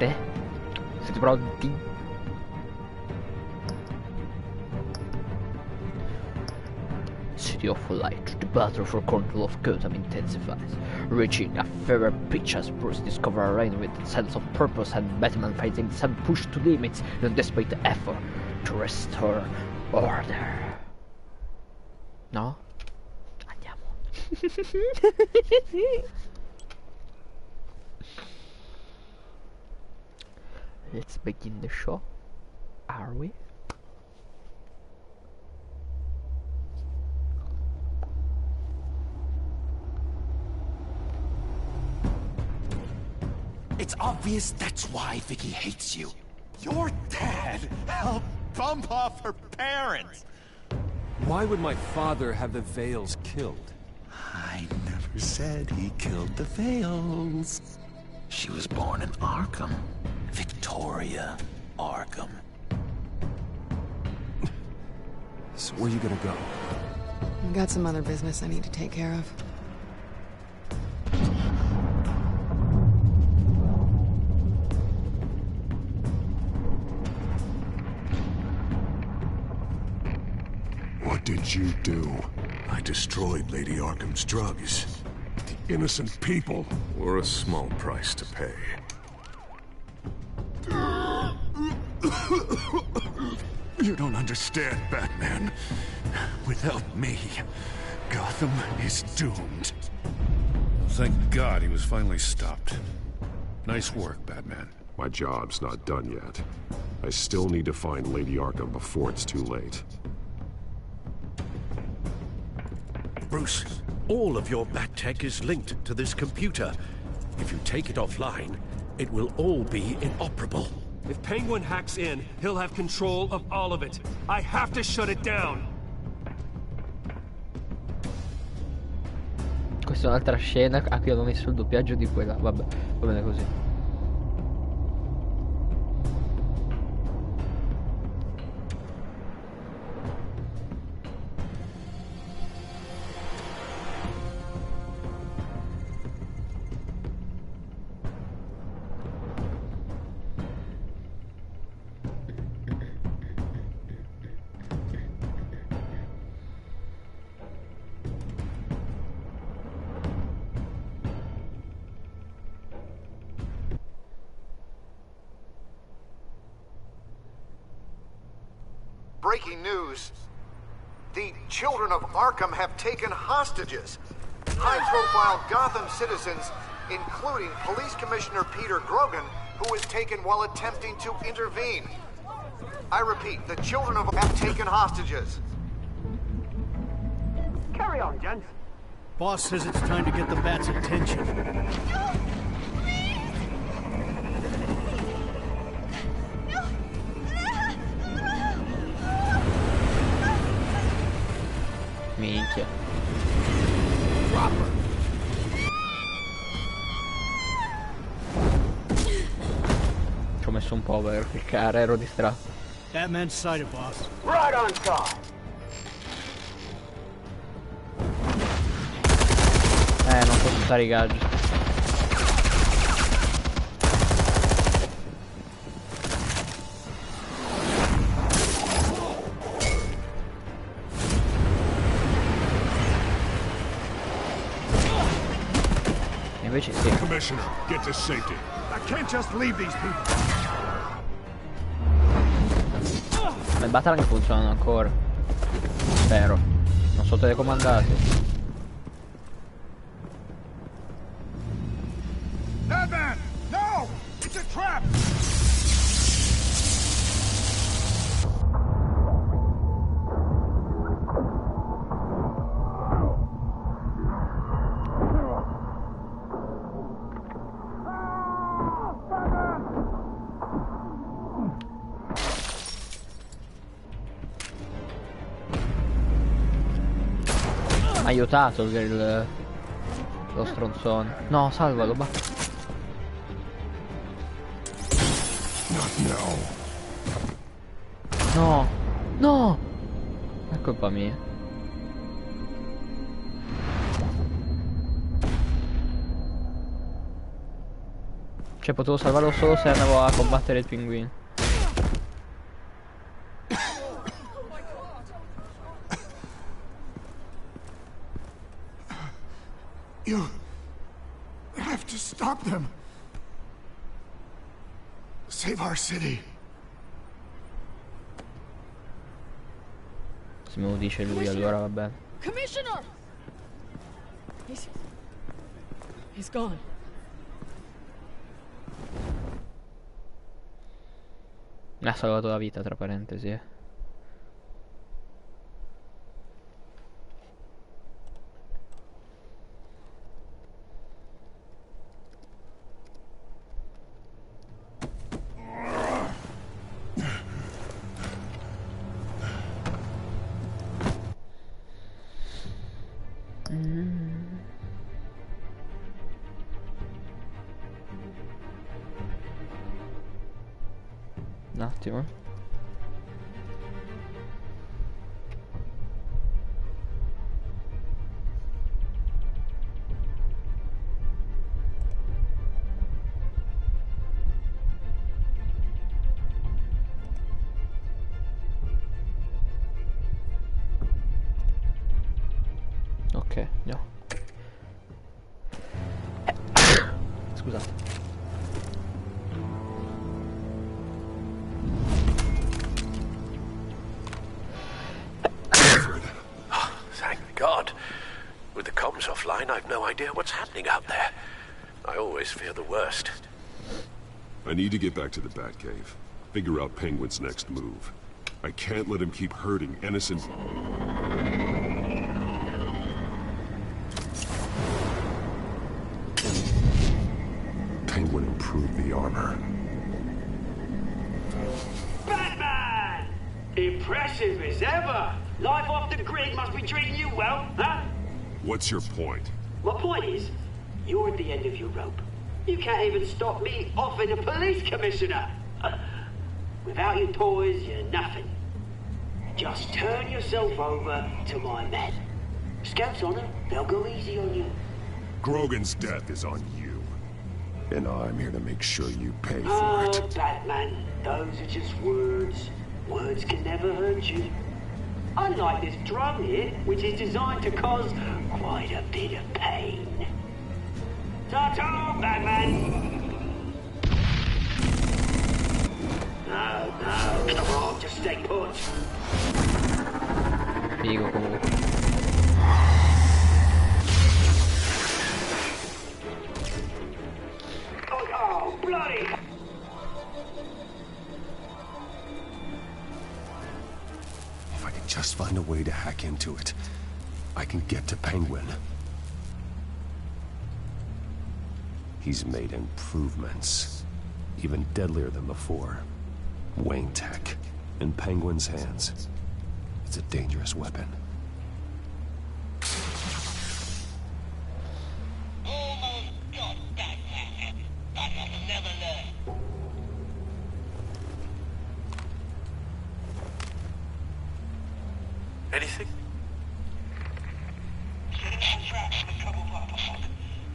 Siete? Siete pronti? City of Light, the battle for control of Gotham intensifies, reaching a fever pitch as Bruce discovers a reign with a sense of purpose and Batman fighting some push to limits in a desperate effort to restore order. No? Andiamo. Let's begin the show. Are we? It's obvious that's why Vicky hates you. Your dad helped bump off her parents. Why would my father have the Vales killed? I never said he killed the Vales. She was born in Arkham. Victoria Arkham. So where you gonna go? I've got some other business I need to take care of. What did you do? I destroyed Lady Arkham's drugs. The innocent people were a small price to pay. You don't understand, Batman. Without me, Gotham is doomed. Thank God he was finally stopped. Nice work, Batman. My job's not done yet. I still need to find Lady Arkham before it's too late. Bruce, all of your bat tech is linked to this computer. If you take it offline, it will all be inoperable. If Penguin hacks in, he'll have control of all of it. I have to shut it down. Questa è un'altra scena a cui avevo messo il doppiaggio di quella. Vabbè, va bene così. Breaking news. The children of Arkham have taken hostages. High-profile Gotham citizens, including Police Commissioner Peter Grogan, who was taken while attempting to intervene. I repeat, the children of have taken hostages. Carry on, gents. Boss says it's time to get the Bat's attention. Minchia. Ci ho messo un po' per cliccare, ero distratto. Batman's sighted, boss. Right on time. Non posso usare i gadget. Invece sì. Commissioner, get to safety. I can't just leave these people. Le battaglie funzionano ancora. Spero. Non sono telecomandate. Batman! No! It's a trap! Aiutato lo stronzone. No, salvalo, va. No, no, è colpa mia. Cioè potevo salvarlo solo se andavo a combattere il pinguino. You have to stop them. Save our city. Se me lo dice lui allora va bene. Commissioner! He's gone. Mi ha salvato la vita, tra parentesi. Un attimo. Ok, no. Scusate. Thank God. With the comms offline, I've no idea what's happening out there. I always fear the worst. I need to get back to the Batcave. Figure out Penguin's next move. I can't let him keep hurting innocent... Penguin improved the armor. Batman! Impressive as ever. Life off the grid must be treating you well, huh? What's your point? My point is, you're at the end of your rope. You can't even stop me offing a police commissioner. Without your toys, you're nothing. Just turn yourself over to my men. Scouts on her, they'll go easy on you. Grogan's death is on you. And I'm here to make sure you pay for Oh, it. Batman, those are just words. Words can never hurt you. Unlike this drug here, which is designed to cause quite a bit of pain. Ta-ta, Batman! No, come on, just stay put. Figo comunque. Oh, bloody! If I can just find a way to hack into it, I can get to Penguin. He's made improvements, even deadlier than before. Wayne Tech, in Penguin's hands. It's a dangerous weapon. Anything?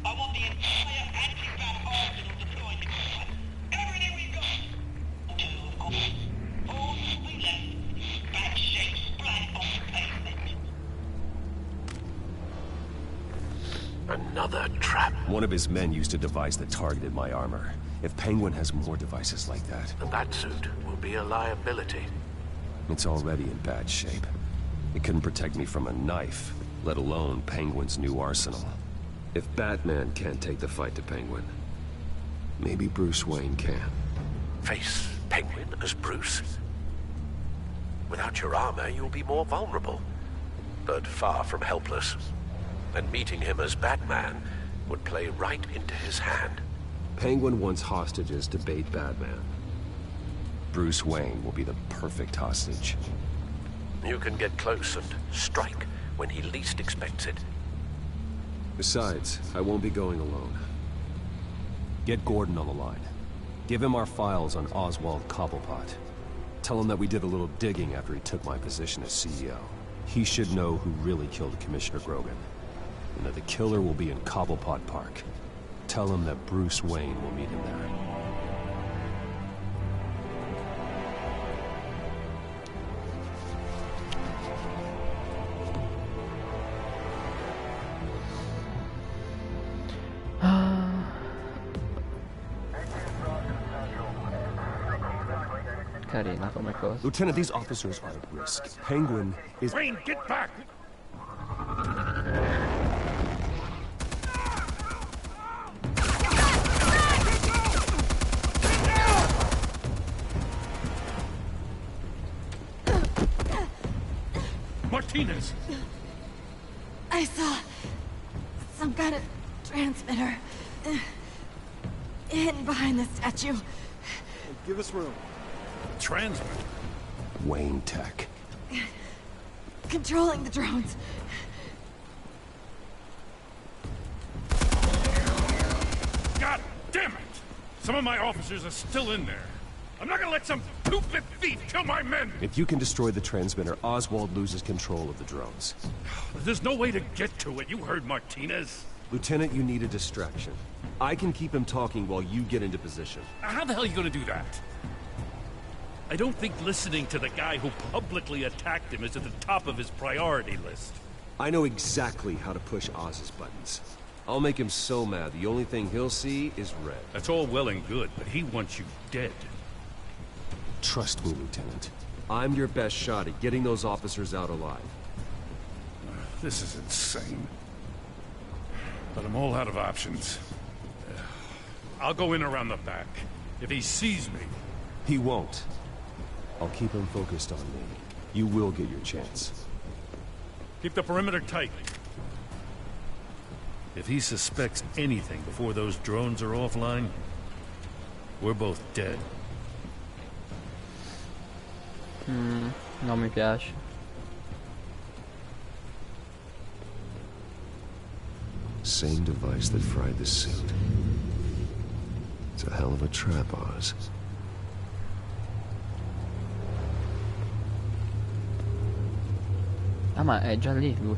I want the entire anti-bat arsenal deployed. Everything we've got. Two, of course. All we left. Bat shape splat on the pavement. Another trap. One of his men used a device that targeted my armor. If Penguin has more devices like that... The batsuit will be a liability. It's already in bad shape. It couldn't protect me from a knife, let alone Penguin's new arsenal. If Batman can't take the fight to Penguin, maybe Bruce Wayne can. Face Penguin as Bruce? Without your armor, you'll be more vulnerable, but far from helpless. And meeting him as Batman would play right into his hand. Penguin wants hostages to bait Batman. Bruce Wayne will be the perfect hostage. You can get close and strike when he least expects it. Besides, I won't be going alone. Get Gordon on the line. Give him our files on Oswald Cobblepot. Tell him that we did a little digging after he took my position as CEO. He should know who really killed Commissioner Grogan, and that the killer will be in Cobblepot Park. Tell him that Bruce Wayne will meet him there. Carina come cosa. Lieutenant, these officers are at risk. Penguin is... Wayne, get back! Martinez! I saw some kind of transmitter hidden behind the statue. Give us room. Transmitter? Wayne Tech. Controlling the drones. God damn it! Some of my officers are still in there. I'm not gonna let some stupid thief kill my men! If you can destroy the transmitter, Oswald loses control of the drones. There's no way to get to it. You heard Martinez. Lieutenant, you need a distraction. I can keep him talking while you get into position. How the hell are you gonna do that? I don't think listening to the guy who publicly attacked him is at the top of his priority list. I know exactly how to push Oz's buttons. I'll make him so mad, the only thing he'll see is red. That's all well and good, but he wants you dead. Trust me, Lieutenant. I'm your best shot at getting those officers out alive. This is insane. But I'm all out of options. I'll go in around the back. If he sees me... He won't. I'll keep him focused on me. You will get your chance. Keep the perimeter tight. If he suspects anything before those drones are offline, we're both dead. Non mi piace. Same device that fried the suit. It's a hell of a trap, Oz. Ah, ma è già lì lui.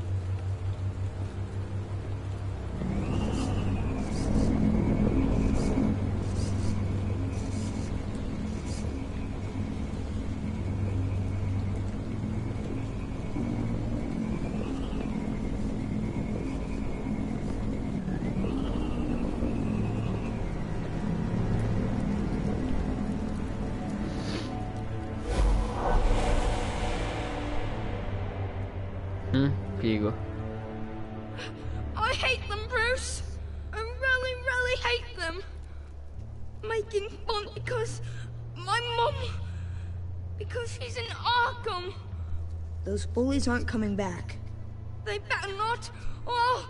Figo. I hate them, Bruce. I really, really hate them. Making fun because my mom... because she's in Arkham. Those bullies aren't coming back. They better not. Oh!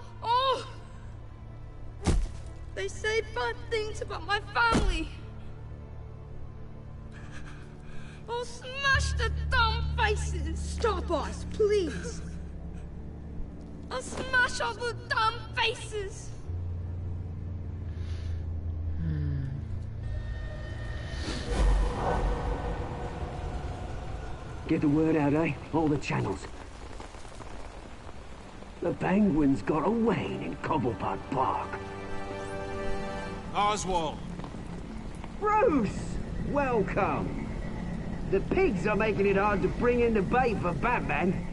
They say bad things about my family. I'll smash the dumb faces. Stop us, please. I'll smash all the dumb faces. Get the word out, eh? All the channels. The Penguin's got a Wayne in Cobblepot Park. Oswald! Bruce! Welcome! The pigs are making it hard to bring in the bait for Batman.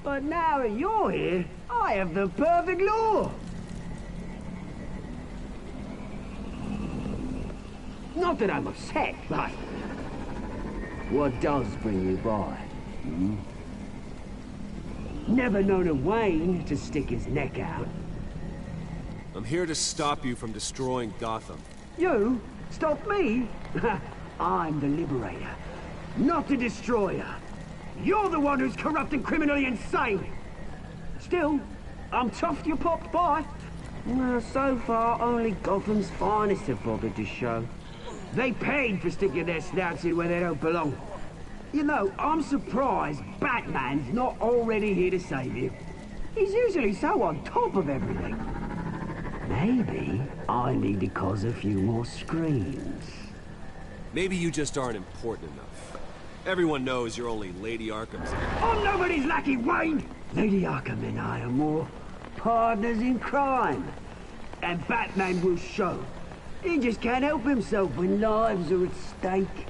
But now that you're here, I have the perfect lure! Not that I'm upset, but... what does bring you by? Hmm? Never known a Wayne to stick his neck out. I'm here to stop you from destroying Gotham. You? Stop me? I'm the Liberator, not the Destroyer. You're the one who's corrupt and criminally insane. Still, I'm tough you popped by. Well, so far, only Gotham's finest have bothered to show. They paid for sticking their snouts in where they don't belong. You know, I'm surprised Batman's not already here to save you. He's usually so on top of everything. Maybe I need to cause a few more screams. Maybe you just aren't important enough. Everyone knows you're only Lady Arkham's. I'm nobody's lackey, Wayne! Lady Arkham and I are more partners in crime. And Batman will show. He just can't help himself when lives are at stake.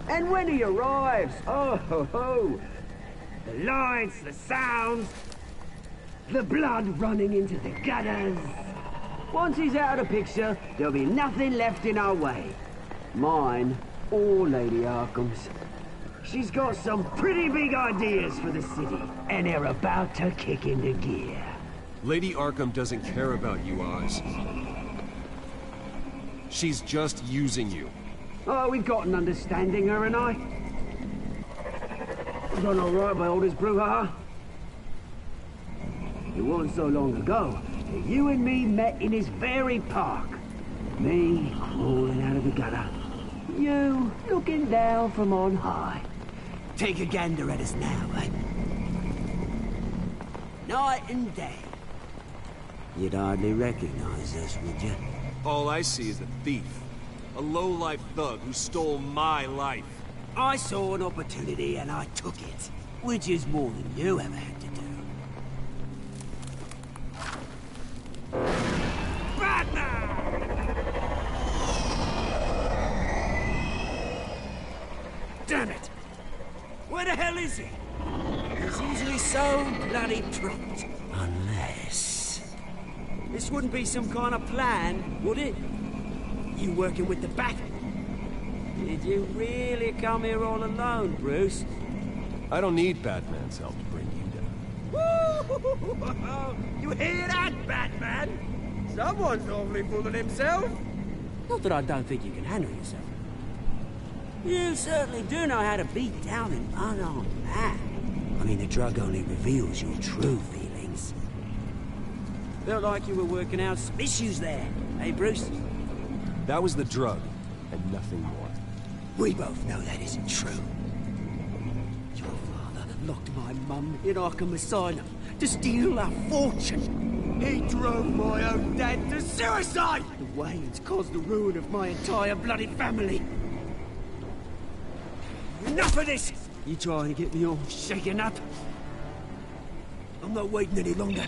And when he arrives, oh ho ho! The lights, the sounds, the blood running into the gutters. Once he's out of the picture, there'll be nothing left in our way. Mine or Lady Arkham's. She's got some pretty big ideas for the city, and they're about to kick into gear. Lady Arkham doesn't care about you, Oz. She's just using you. Oh, we've got an understanding, her and I. Done all right by all this brouhaha. It wasn't so long ago that you and me met in this very park. Me crawling out of the gutter. You looking down from on high. Take a gander at us now, eh? Night and day. You'd hardly recognize us, would you? All I see is a thief. A low-life thug who stole my life. I saw an opportunity and I took it. Which is more than you ever had to do. Damn it! Where the hell is he? He's usually so bloody prompt. Unless... This wouldn't be some kind of plan, would it? You working with the Bat? Did you really come here all alone, Bruce? I don't need Batman's help to bring you down. Woo! You hear that, Batman? Someone's awfully full of himself. Not that I don't think you can handle yourself. You certainly do know how to beat down an unarmed man. I mean, the drug only reveals your true feelings. Felt like you were working out some issues there, eh, Bruce? That was the drug, and nothing more. We both know that isn't true. Your father locked my mum in Arkham Asylum to steal our fortune. He drove my own dad to suicide! The way it's caused the ruin of my entire bloody family. Enough of this! You trying to get me all shaken up? I'm not waiting any longer.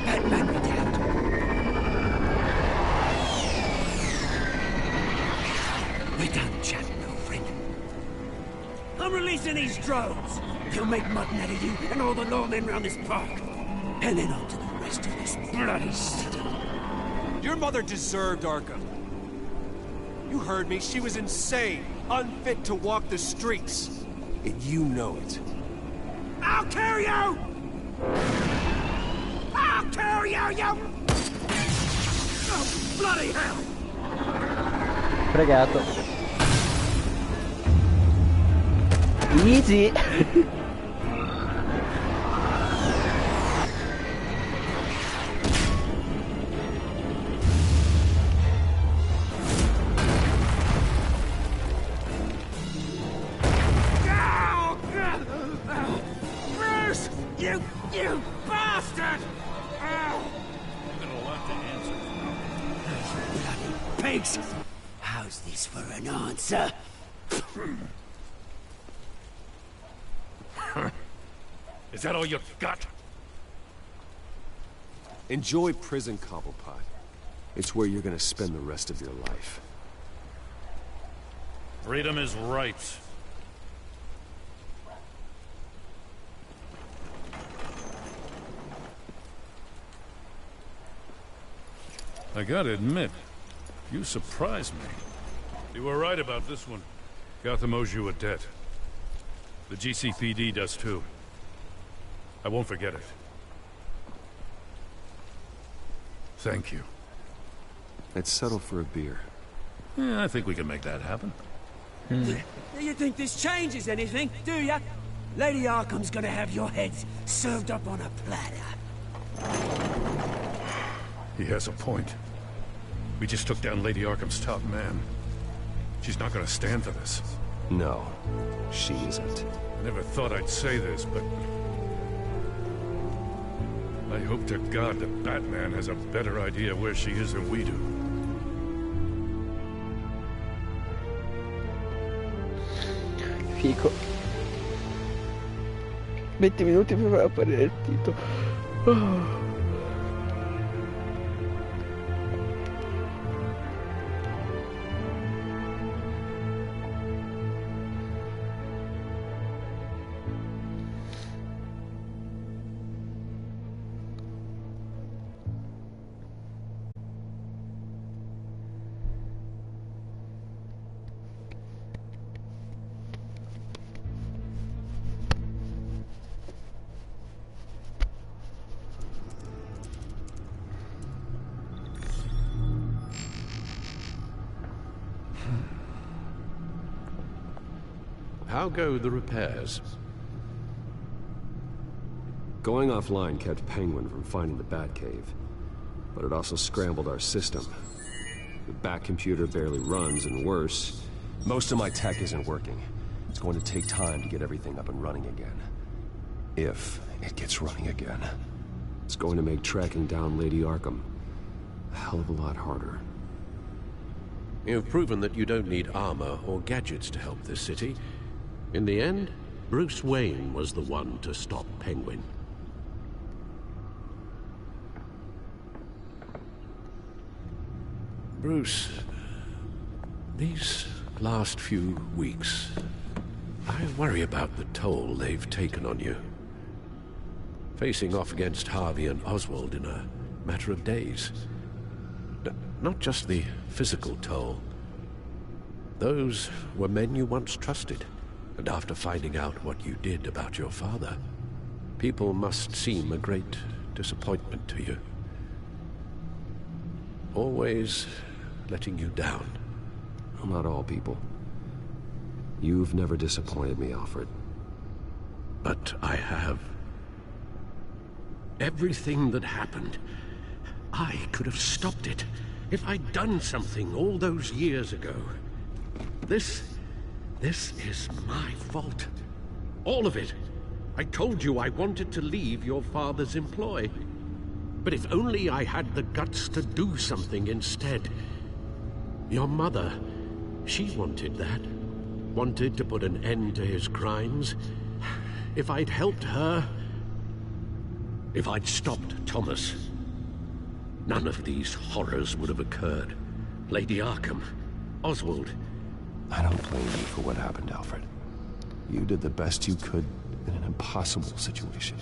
Batman be damned. We're done chatting, old friend. I'm releasing these drones. They'll make mutton out of you and all the lawmen around this park. And then on to the rest of this bloody city. Your mother deserved Arkham. You heard me. She was insane, unfit to walk the streets. And you know it. I'll kill you! I'll kill you, you... Oh, bloody hell! Fregato. Easy. Bruce! You bastard! You're gonna want to answer. Bloody pigs! How's this for an answer? Is that all you got? Enjoy prison, Cobblepot. It's where you're gonna spend the rest of your life. Freedom is right. I gotta admit, you surprised me. You were right about this one. Gotham owes you a debt. The GCPD does too. I won't forget it. Thank you. Let's settle for a beer. Yeah, I think we can make that happen. Do you think this changes anything, do ya? Lady Arkham's gonna have your heads served up on a platter. He has a point. We just took down Lady Arkham's top man. She's not gonna stand for this. No, she isn't. I never thought I'd say this, but... I hope to God that Batman has a better idea where she is than we do. Fico 20 minuti per apparire il titolo. how go the repairs? Going offline kept Penguin from finding the Batcave, but it also scrambled our system. The Bat computer barely runs, and worse, most of my tech isn't working. It's going to take time to get everything up and running again. If it gets running again. It's going to make tracking down Lady Arkham a hell of a lot harder. You've proven that you don't need armor or gadgets to help this city. In the end, Bruce Wayne was the one to stop Penguin. Bruce, these last few weeks, I worry about the toll they've taken on you. Facing off against Harvey and Oswald in a matter of days. Not just the physical toll. Those were men you once trusted, and after finding out what you did about your father, people must seem a great disappointment to you. Always letting you down. Well, not all people. You've never disappointed me, Alfred. But I have. Everything that happened, I could have stopped it if I'd done something all those years ago. This is my fault. All of it. I told you I wanted to leave your father's employ. But if only I had the guts to do something instead. Your mother, she wanted that. Wanted to put an end to his crimes. If I'd helped her, if I'd stopped Thomas, none of these horrors would have occurred. Lady Arkham, Oswald. I don't blame you for what happened, Alfred. You did the best you could in an impossible situation.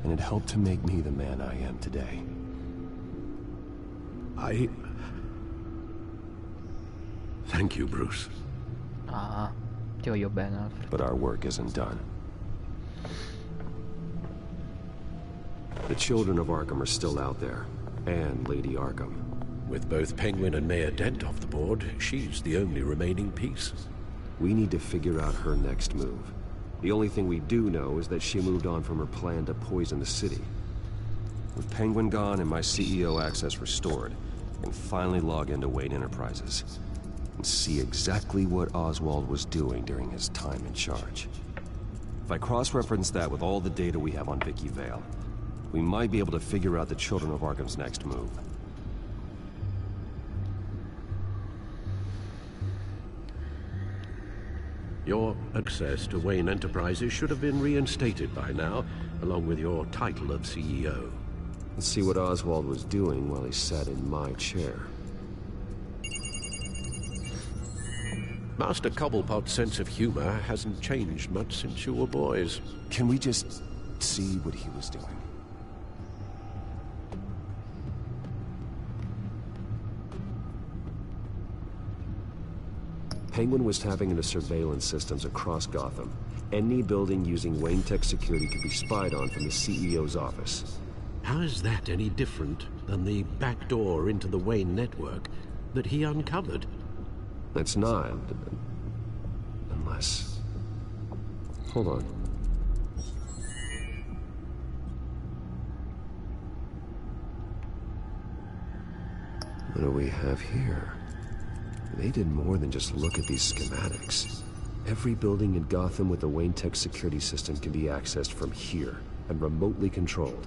And it helped to make me the man I am today. Thank you, Bruce. Ti voglio bene, Alfred. But our work isn't done. The children of Arkham are still out there, and Lady Arkham. With both Penguin and Mayor Dent off the board, she's the only remaining piece. We need to figure out her next move. The only thing we do know is that she moved on from her plan to poison the city. With Penguin gone and my CEO access restored, I can finally log into Wayne Enterprises and see exactly what Oswald was doing during his time in charge. If I cross-reference that with all the data we have on Vicky Vale, we might be able to figure out the Children of Arkham's next move. Your access to Wayne Enterprises should have been reinstated by now, along with your title of CEO. Let's see what Oswald was doing while he sat in my chair. Master Cobblepot's sense of humor hasn't changed much since you were boys. Can we just see what he was doing? Penguin was tapping into surveillance systems across Gotham. Any building using Wayne Tech security could be spied on from the CEO's office. How is that any different than the back door into the Wayne network that he uncovered? It's not. Unless... Hold on. What do we have here? They did more than just look at these schematics. Every building in Gotham with a Wayne Tech security system can be accessed from here and remotely controlled.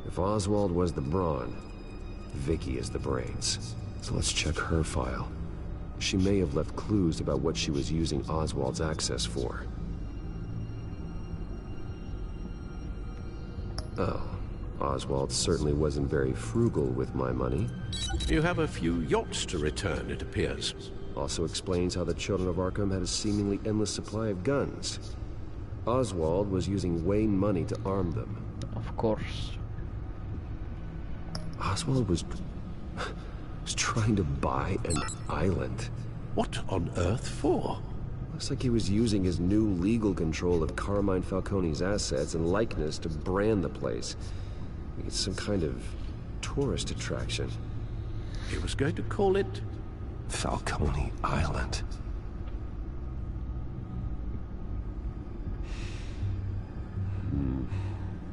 If Oswald was the brawn, Vicky is the brains. So let's check her file. She may have left clues about what she was using Oswald's access for. Oh, Oswald certainly wasn't very frugal with my money. You have a few yachts to return, it appears. Also explains how the Children of Arkham had a seemingly endless supply of guns. Oswald was using Wayne money to arm them. Of course. Oswald was trying to buy an island. What on earth for? Looks like he was using his new legal control of Carmine Falcone's assets and likeness to brand the place. It's some kind of tourist attraction. He was going to call it Falcone Island.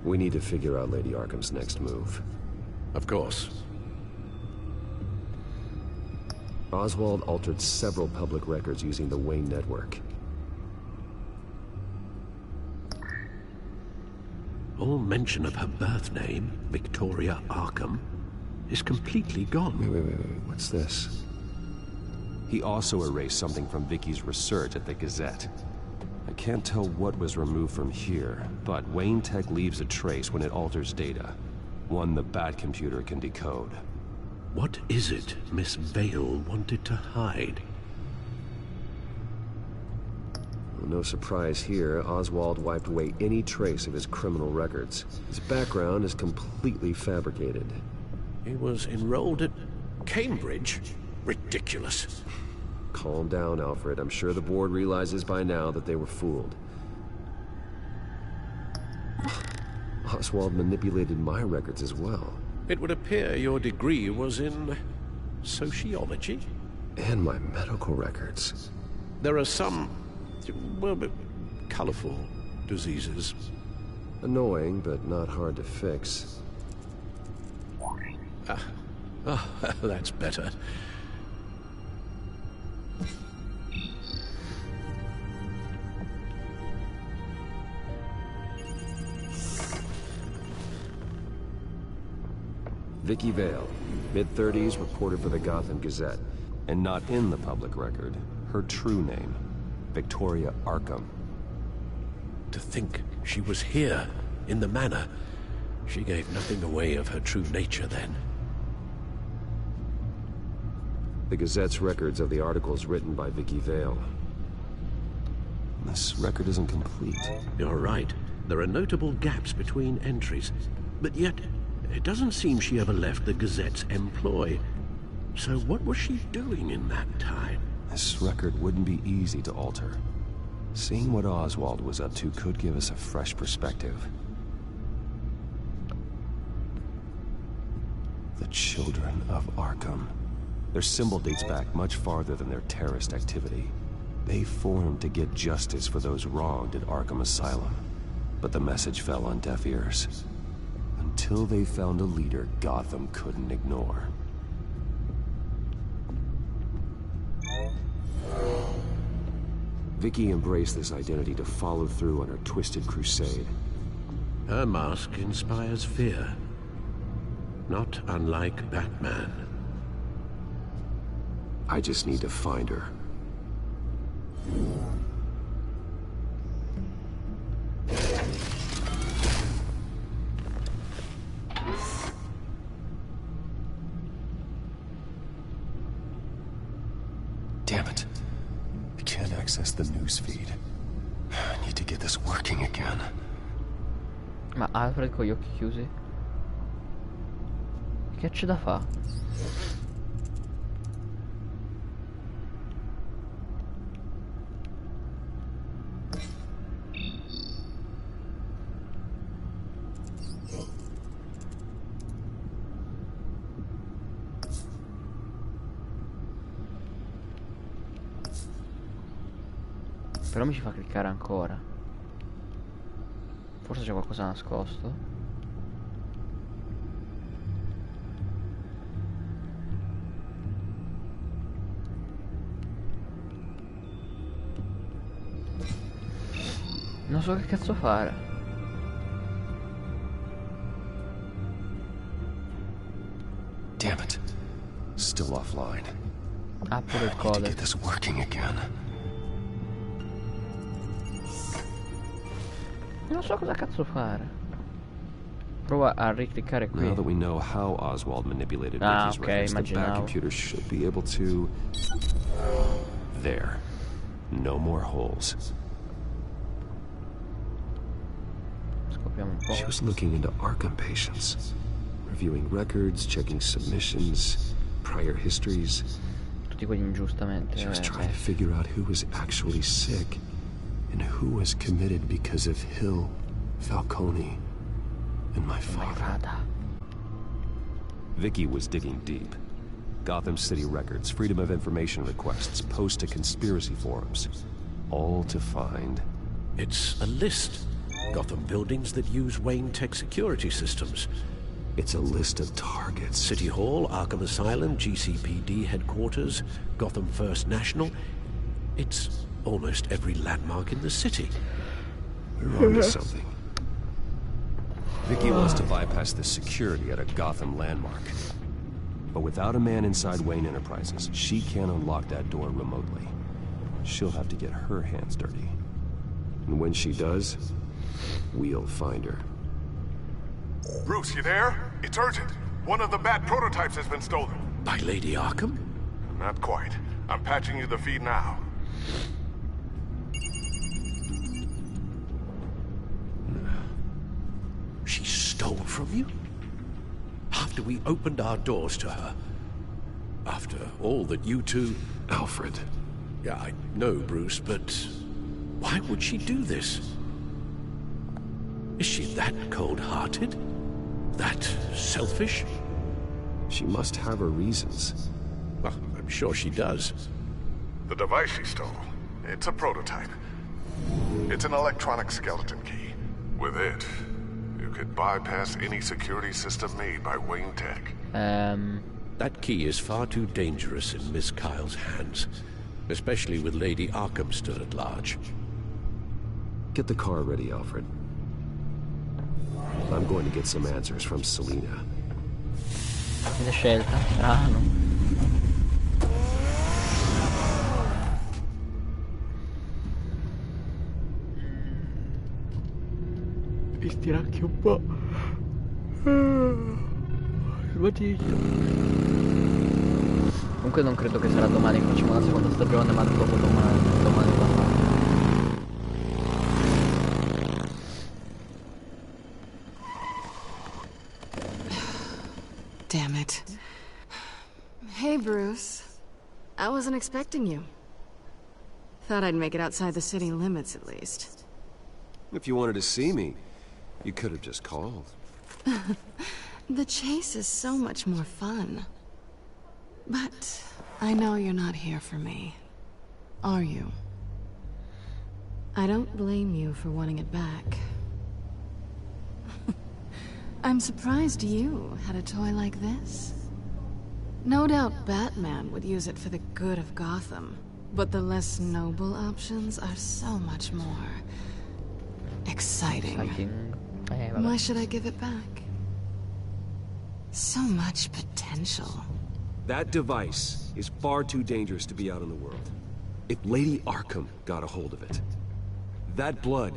We need to figure out Lady Arkham's next move. Of course. Oswald altered several public records using the Wayne network. All mention of her birth name, Victoria Arkham, is completely gone. Wait. What's this? He also erased something from Vicky's research at the Gazette. I can't tell what was removed from here, but Wayne Tech leaves a trace when it alters data. One the Bat computer can decode. What is it Miss Vale wanted to hide? Well, no surprise here, Oswald wiped away any trace of his criminal records. His background is completely fabricated. He was enrolled at Cambridge? Ridiculous. Calm down, Alfred. I'm sure the board realizes by now that they were fooled. Oswald manipulated my records as well. It would appear your degree was in sociology? And my medical records. There are some, well, colorful diseases. Annoying, but not hard to fix. That's better. Vicky Vale, mid-30s, reported for the Gotham Gazette. And not in the public record, her true name, Victoria Arkham. To think she was here, in the manor. She gave nothing away of her true nature then. The Gazette's records of the articles written by Vicky Vale. This record isn't complete. You're right. There are notable gaps between entries. But yet, it doesn't seem she ever left the Gazette's employ. So what was she doing in that time? This record wouldn't be easy to alter. Seeing what Oswald was up to could give us a fresh perspective. The Children of Arkham. Their symbol dates back much farther than their terrorist activity. They formed to get justice for those wronged at Arkham Asylum. But the message fell on deaf ears. Until they found a leader Gotham couldn't ignore. Vicky embraced this identity to follow through on her twisted crusade. Her mask inspires fear. Not unlike Batman. I just need to find her. Damn it. I can't access the news feed. I need to get this working again. Ma Alfred con gli occhi chiusi? Che c'è da fa? Però mi ci fa cliccare ancora. Forse c'è qualcosa nascosto. Non so che cazzo fare. Damn it. Still offline. Ah, pure il I need to codec. get this working again. Non so cosa cazzo fare. Prova a ricliccare qui. Now that we know how Oswald manipulated Ah, Vicky's ok, records, the Bat immaginavo. computer should be able to... There. No more holes. Scopriamo un po'. She was looking into Arkham patients. Reviewing records, checking submissions, prior histories. Tutti quelli ingiustamente. She was trying to figure out who was actually sick. And who was committed because of Hill, Falcone, and my father. Vicky was digging deep. Gotham City records, Freedom of Information requests, posts to conspiracy forums. All to find... It's a list. Gotham buildings that use Wayne Tech security systems. It's a list of targets. City Hall, Arkham Asylum, GCPD headquarters, Gotham First National. It's almost every landmark in the city. We're onto something. Vicky wants to bypass the security at a Gotham landmark. But without a man inside Wayne Enterprises, she can't unlock that door remotely. She'll have to get her hands dirty. And when she does, we'll find her. Bruce, you there? It's urgent. One of the Bat prototypes has been stolen. By Lady Arkham? Not quite. I'm patching you the feed now. She stole from you? After we opened our doors to her? After all that you two... Alfred. Yeah, I know, Bruce, but... why would she do this? Is she that cold-hearted? That selfish? She must have her reasons. Well, I'm sure she does. The device she stole, it's a prototype. It's an electronic skeleton key. With it, you could bypass any security system made by Wayne Tech. That key is far too dangerous in Miss Kyle's hands, especially with Lady Arkham still at large. Get the car ready, Alfred. I'm going to get some answers from Selina. Quindi scelta, strano. Mi stiracchi un po'. Comunque non credo che sarà domani che facciamo la seconda stagione, ma dopo domani la faremo. Damn it. Hey, Bruce. I wasn't expecting you. Thought I'd make it outside the city limits, at least. If you wanted to see me, you could have just called. The chase is so much more fun. But I know you're not here for me. Are you? I don't blame you for wanting it back. I'm surprised you had a toy like this. No doubt Batman would use it for the good of Gotham, but the less noble options are so much more exciting. Why should I give it back? So much potential. That device is far too dangerous to be out in the world. If Lady Arkham got a hold of it, that blood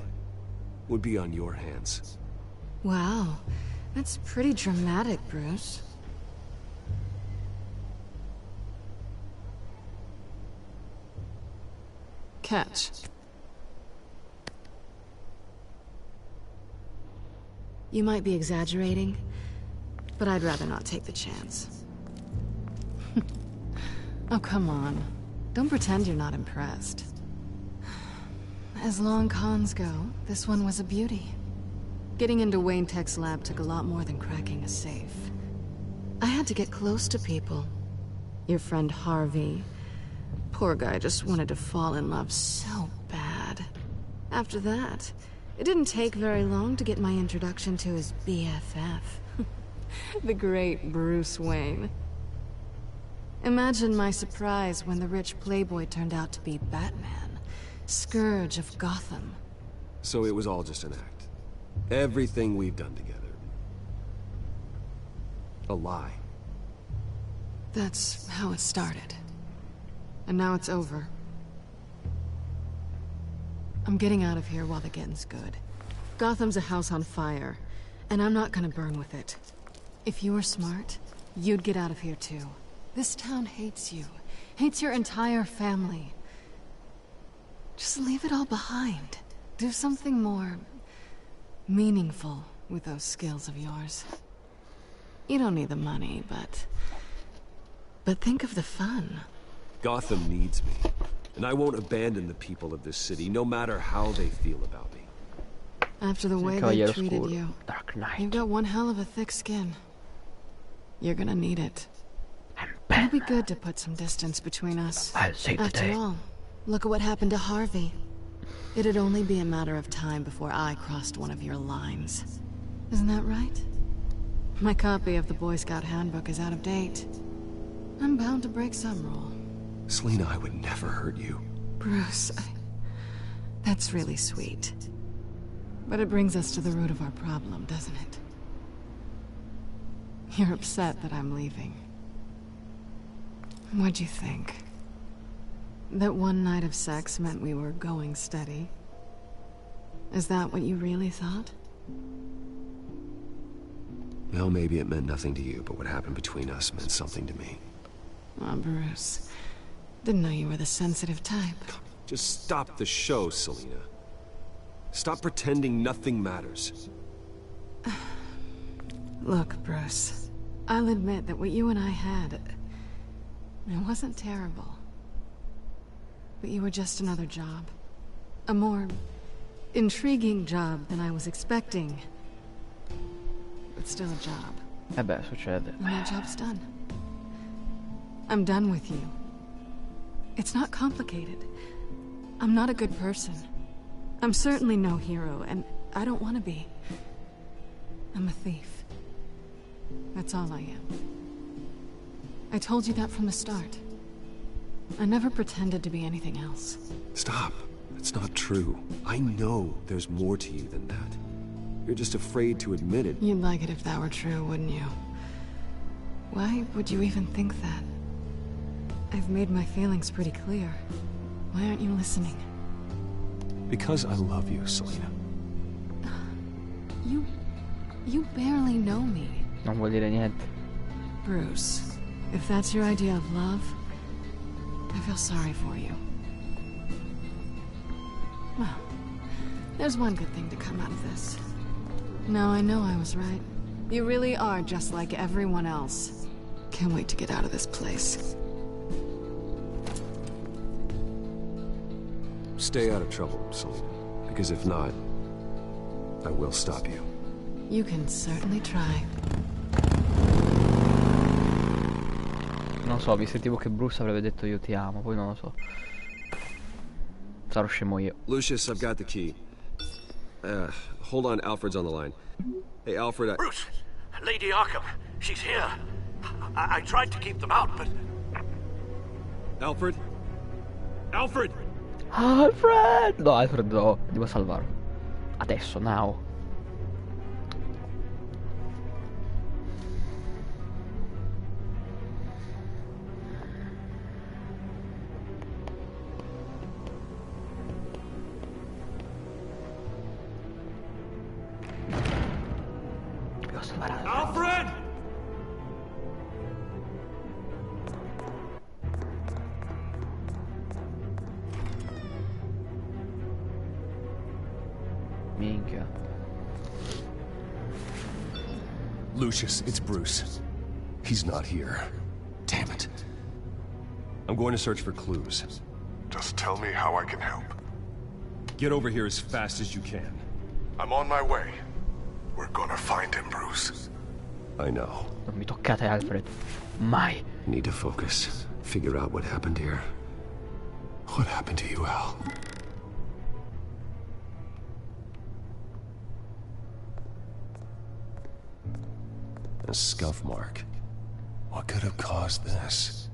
would be on your hands. Wow, that's pretty dramatic, Bruce. Catch. You might be exaggerating, but I'd rather not take the chance. Oh, come on. Don't pretend you're not impressed. As long cons go, this one was a beauty. Getting into Wayne Tech's lab took a lot more than cracking a safe. I had to get close to people. Your friend Harvey. Poor guy just wanted to fall in love so bad. After that, it didn't take very long to get my introduction to his BFF. The great Bruce Wayne. Imagine my surprise when the rich playboy turned out to be Batman, Scourge of Gotham. So it was all just an act. Everything we've done together. A lie. That's how it started. And now it's over. I'm getting out of here while the getting's good. Gotham's a house on fire, and I'm not gonna burn with it. If you were smart, you'd get out of here too. This town hates you. Hates your entire family. Just leave it all behind. Do something more meaningful with those skills of yours. You don't need the money, but think of the fun. Gotham needs me, and I won't abandon the people of this city, no matter how they feel about me. After the way they treated you, you've got one hell of a thick skin. You're gonna need it. It'll be good to put some distance between us. I'll save the day. After all, look at what happened to Harvey. It'd only be a matter of time before I crossed one of your lines. Isn't that right? My copy of the Boy Scout Handbook is out of date. I'm bound to break some rule. Selina, I would never hurt you. Bruce, that's really sweet. But it brings us to the root of our problem, doesn't it? You're upset that I'm leaving. What'd you think? That one night of sex meant we were going steady? Is that what you really thought? Well, maybe it meant nothing to you, but what happened between us meant something to me. Oh, Bruce. Didn't know you were the sensitive type. Just stop the show, Selina. Stop pretending nothing matters. Look, Bruce. I'll admit that what you and I had... it wasn't terrible. But you were just another job. A more... intriguing job than I was expecting. But still a job. Eh beh, succede. And that job's done. I'm done with you. It's not complicated. I'm not a good person. I'm certainly no hero, and I don't want to be. I'm a thief. That's all I am. I told you that from the start. I never pretended to be anything else. Stop. That's not true. I know there's more to you than that. You're just afraid to admit it. You'd like it if that were true, wouldn't you? Why would you even think that? I've made my feelings pretty clear. Why aren't you listening? Because I love you, Selina. You barely know me. Non vuol dire niente. Bruce, if that's your idea of love, I feel sorry for you. Well, there's one good thing to come out of this. Now I know I was right. You really are just like everyone else. Can't wait to get out of this place. Stay out of trouble, Selina. Because if not, I will stop you. You can certainly try. Non so, mi sentivo che Bruce avrebbe detto io ti amo, poi non lo so. Sarò scemo io. Lucius, I've got the key. Hold on, Alfred's on the line. Hey, Alfred, Bruce! Lady Arkham, she's here. I tried to keep them out, but... Alfred? Alfred! Alfred! No, Alfred, no, devo salvarlo. Adesso, now. Devo salvare Alfred! Alfred! Minchia. Lucius, it's Bruce. He's not here. Damn it. I'm going to search for clues. Just tell me how I can help. Get over here as fast as you can. I'm on my way. We're gonna find him, Bruce. I know. Non mi toccate, Alfred. Mai. Need to focus. Figure out what happened here. What happened to you, Al? A scuff mark. What could have caused this?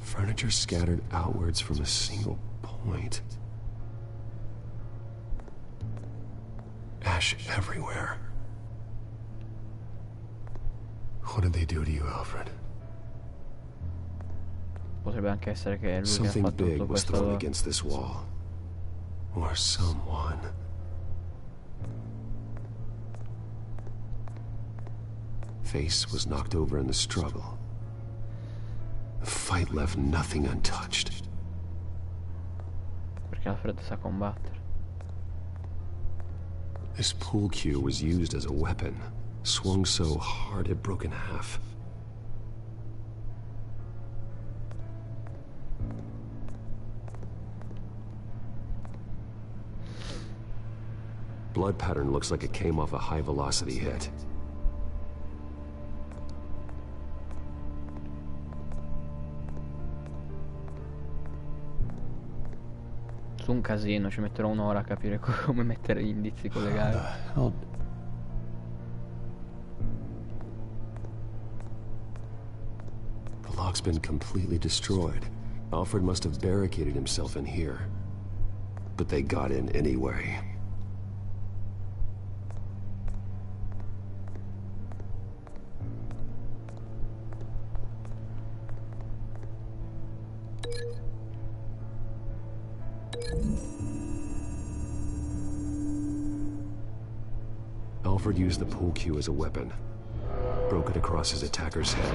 Furniture scattered outwards from a single point. Ash everywhere. What did they do to you, Alfred? Potrebbe anche essere che lui che ha Something fatto big tutto was thrown questo. against this wall. Or someone. Face was knocked over in the struggle. The fight left nothing untouched. Perché Alfred sa combattere. This pool cue was used as a weapon, swung so hard it broke in half. Blood pattern looks like it came off a high-velocity hit. Su un casino, ci metterò un'ora a capire come mettere gli indizi collegati. The lock's been completely destroyed. Alfred must have barricaded himself in here. But they got in anyway. Alfred used the pool cue as a weapon, broke it across his attacker's head.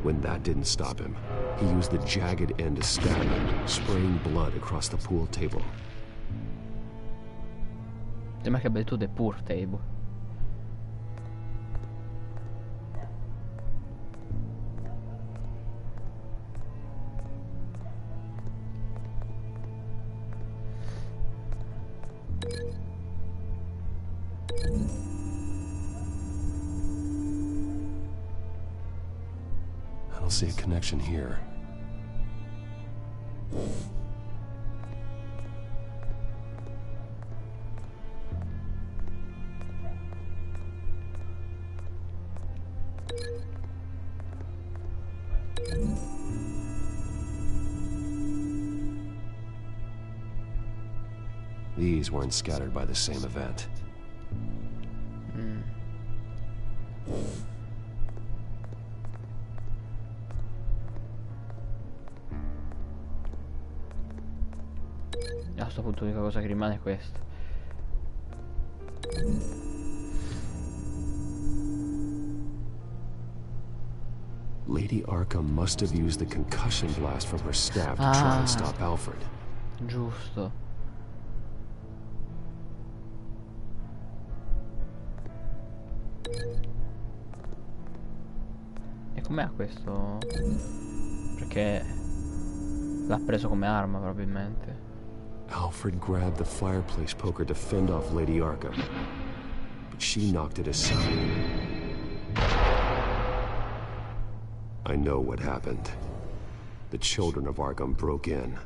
When that didn't stop him, he used the jagged end to stab him, spraying blood across the pool table. Sembra che abbia detto the pool table. I don't see a connection here. These weren't scattered by the same event. A questo punto l'unica cosa che rimane è questa. Lady Arkham must have used the concussion blast from her staff to try and stop Alfred. Giusto. E com'è questo? Perché l'ha preso come arma probabilmente. Alfred grabbed the fireplace poker to fend off Lady Arkham, but she knocked it aside. I know what happened. The children of Arkham broke in.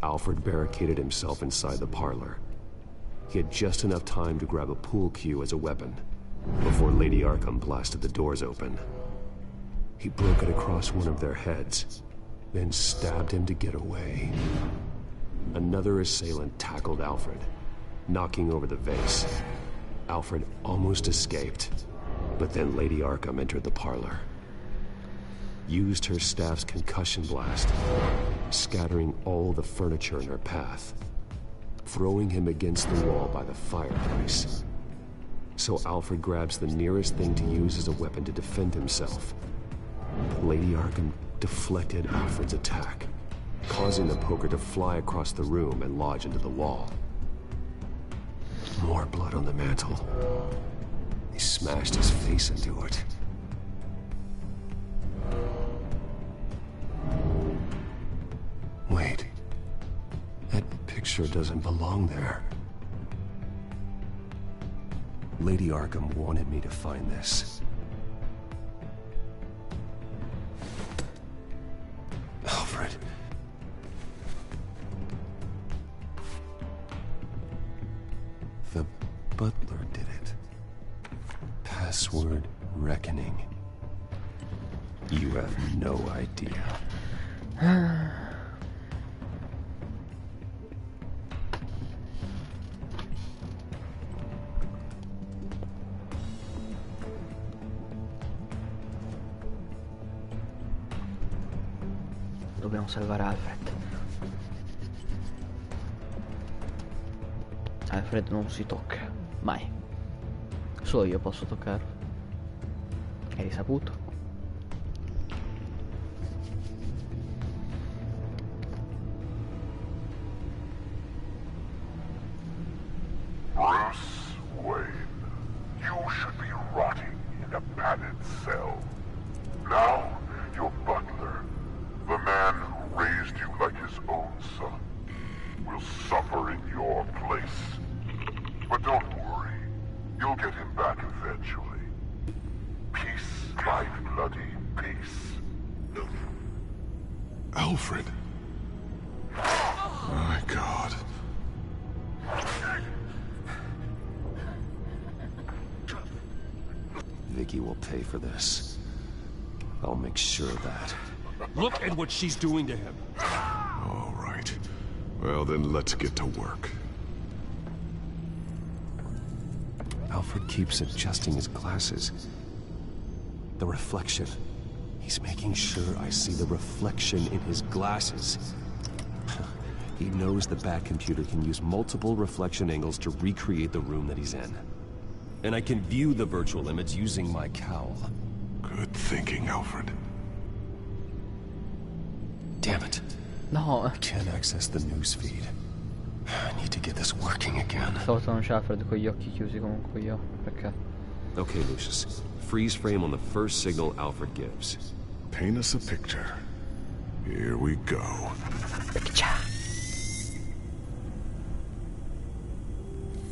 Alfred barricaded himself inside the parlor. He had just enough time to grab a pool cue as a weapon before Lady Arkham blasted the doors open. He broke it across one of their heads, then stabbed him to get away. Another assailant tackled Alfred, knocking over the vase. Alfred almost escaped, but then Lady Arkham entered the parlor. Used her staff's concussion blast, scattering all the furniture in her path, throwing him against the wall by the fireplace. So Alfred grabs the nearest thing to use as a weapon to defend himself. Lady Arkham deflected Alfred's attack, causing the poker to fly across the room and lodge into the wall. More blood on the mantle. He smashed his face into it. Wait. That picture doesn't belong there. Lady Arkham wanted me to find this. Alfred. The butler did it. Password reckoning. You have no idea. Dobbiamo salvare Alfred. Alfred non si tocca, mai. Solo io posso toccarlo. Hai risaputo? Bruce Wayne, you should be rotting in a padded cell. Now, your butler, the man who raised you like his own son, will suffer in your place. But don't worry, you'll get him back eventually. Peace, my bloody peace. Alfred. I Nikki will pay for this. I'll make sure of that. Look at what she's doing to him. All right. Well, then let's get to work. Alfred keeps adjusting his glasses. The reflection. He's making sure I see the reflection in his glasses. He knows the Batcomputer can use multiple reflection angles to recreate the room that he's in. And I can view the virtual image using my cowl. Good thinking, Alfred. Damn it. No. I can't access the news feed. I need to get this working again. Stavolta non c'è Alfred con gli occhi chiusi comunque io. Perché? Okay, Lucius. Freeze frame on the first signal Alfred gives. Paint us a picture. Here we go.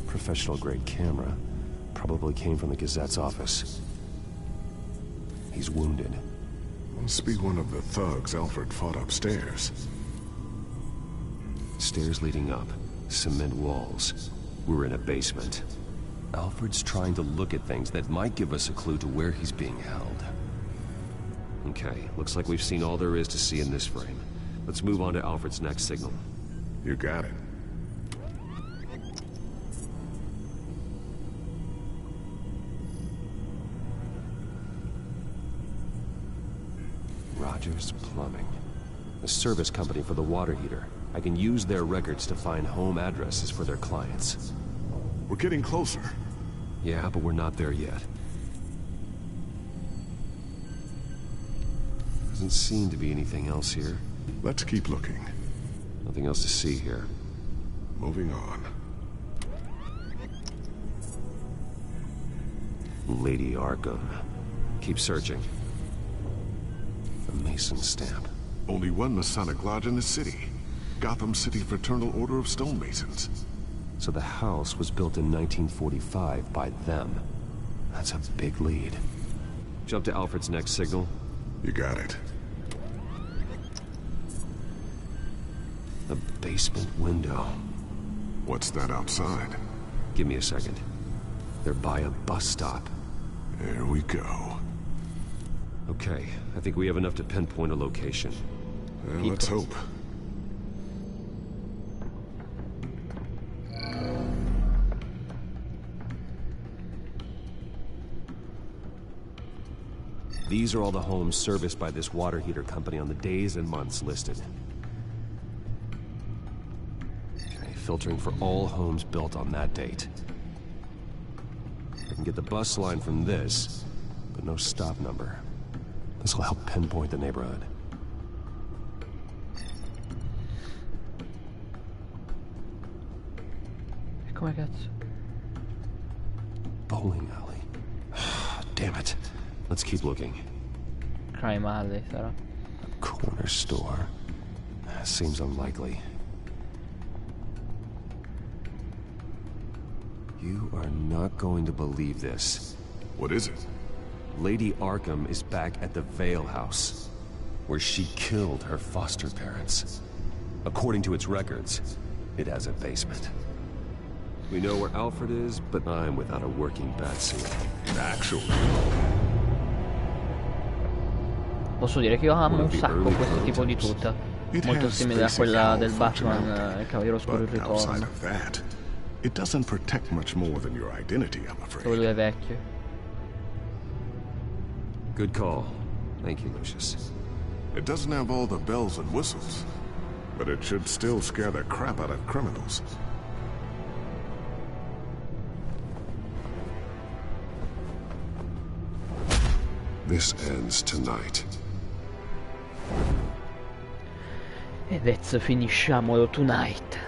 Professional grade camera. Probably came from the Gazette's office. He's wounded. Must be one of the thugs Alfred fought upstairs. Stairs leading up. Cement walls. We're in a basement. Alfred's trying to look at things that might give us a clue to where he's being held. Okay, looks like we've seen all there is to see in this frame. Let's move on to Alfred's next signal. You got it. Rogers Plumbing. The service company for the water heater. I can use their records to find home addresses for their clients. We're getting closer. Yeah, but we're not there yet. Doesn't seem to be anything else here. Let's keep looking. Nothing else to see here. Moving on. Lady Arkham. Keep searching. A Mason stamp. Only one Masonic lodge in the city. Gotham City Fraternal Order of Stonemasons. So the house was built in 1945 by them. That's a big lead. Jump to Alfred's next signal. You got it. A basement window. What's that outside? Give me a second. They're by a bus stop. There we go. Okay, I think we have enough to pinpoint a location. Well, let's hope. These are all the homes serviced by this water heater company on the days and months listed. Okay, filtering for all homes built on that date. I can get the bus line from this, but no stop number. This will help pinpoint the neighborhood. Come on, cazzo. Bowling alley. Damn it. Let's keep looking. Crime alley, sarà. Corner store. Seems unlikely. You are not going to believe this. What is it? Lady Arkham is back at the Vale House, where she killed her foster parents. According to its records, it has a basement. We know where Alfred is, but I'm without a working bat suit. Actually. Posso dire che io amo un sacco questo tipo di tuta. Molto simile a quella del Batman, il Cavaliere Oscuro il Ritorno. It doesn't protect much more than your identity, I'm afraid. Dove lui è vecchio. Good call. Thank you, Lucius. It doesn't have all the bells and whistles, but it should still scare the crap out of criminals. This ends tonight. E let's finisciamolo tonight.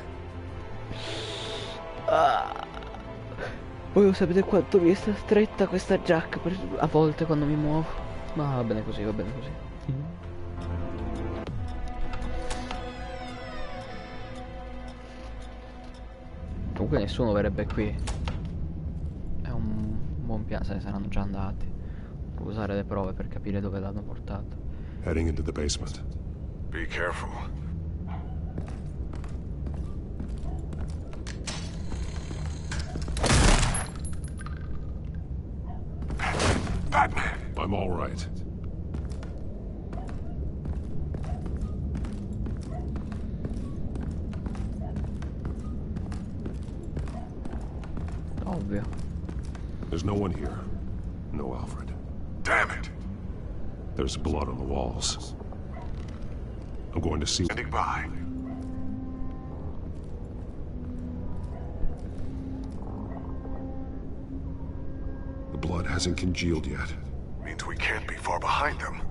Voi lo sapete quanto mi sta stretta questa giacca a volte quando mi muovo. Ma va bene così, va bene così. Comunque nessuno verrebbe qui. È un buon piano, se ne saranno già andati. Può usare le prove per capire dove l'hanno portato. Heading into the basement. Be careful. Batman! I'm all right. Ovvio. There's no one here. No Alfred. Damn it! There's blood on the walls. I'm going to see... Standing by. The blood hasn't congealed yet. Means we can't be far behind them.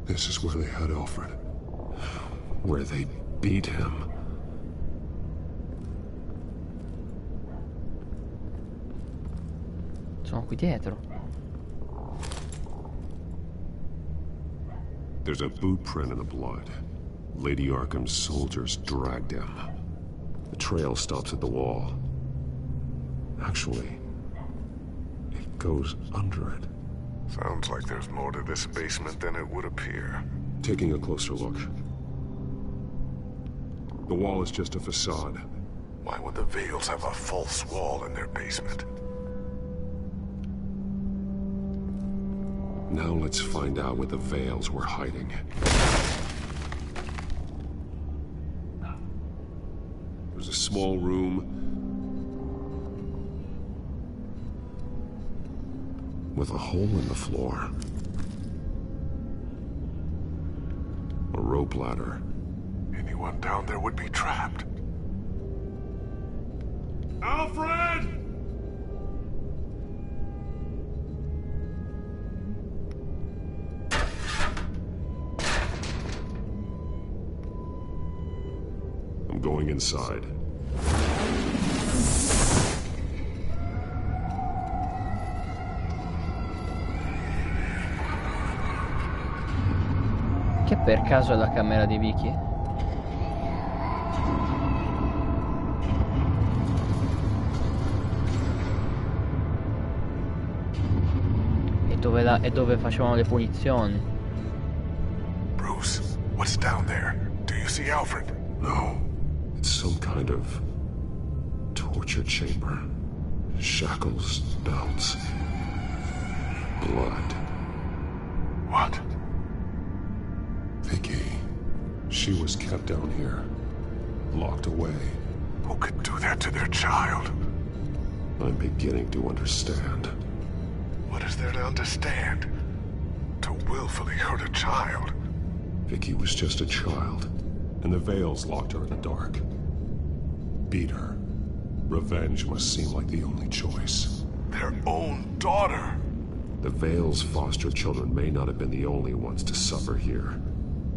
This is where they had Alfred. Where they beat him. Sono qui dietro. There's a boot print in the blood. Lady Arkham's soldiers dragged him. The trail stops at the wall. Actually, it goes under it. Sounds like there's more to this basement than it would appear. Taking a closer look. The wall is just a facade. Why would the Vales have a false wall in their basement? Now let's find out where the Vales were hiding. There's a small room with a hole in the floor. A rope ladder. Anyone down there would be trapped. Alfred! I'm going inside. Che per caso è la camera di Vicky? E dove facevano le punizioni? Bruce, what's down there? Do you see Alfred? No. It's some kind of torture chamber. Shackles, belts, blood. What? Vicky. She was kept down here. Locked away. Who could do that to their child? I'm beginning to understand. What is there to understand? To willfully hurt a child? Vicky was just a child, and the Vales locked her in the dark. Beat her. Revenge must seem like the only choice. Their own daughter! The Vales' foster children may not have been the only ones to suffer here.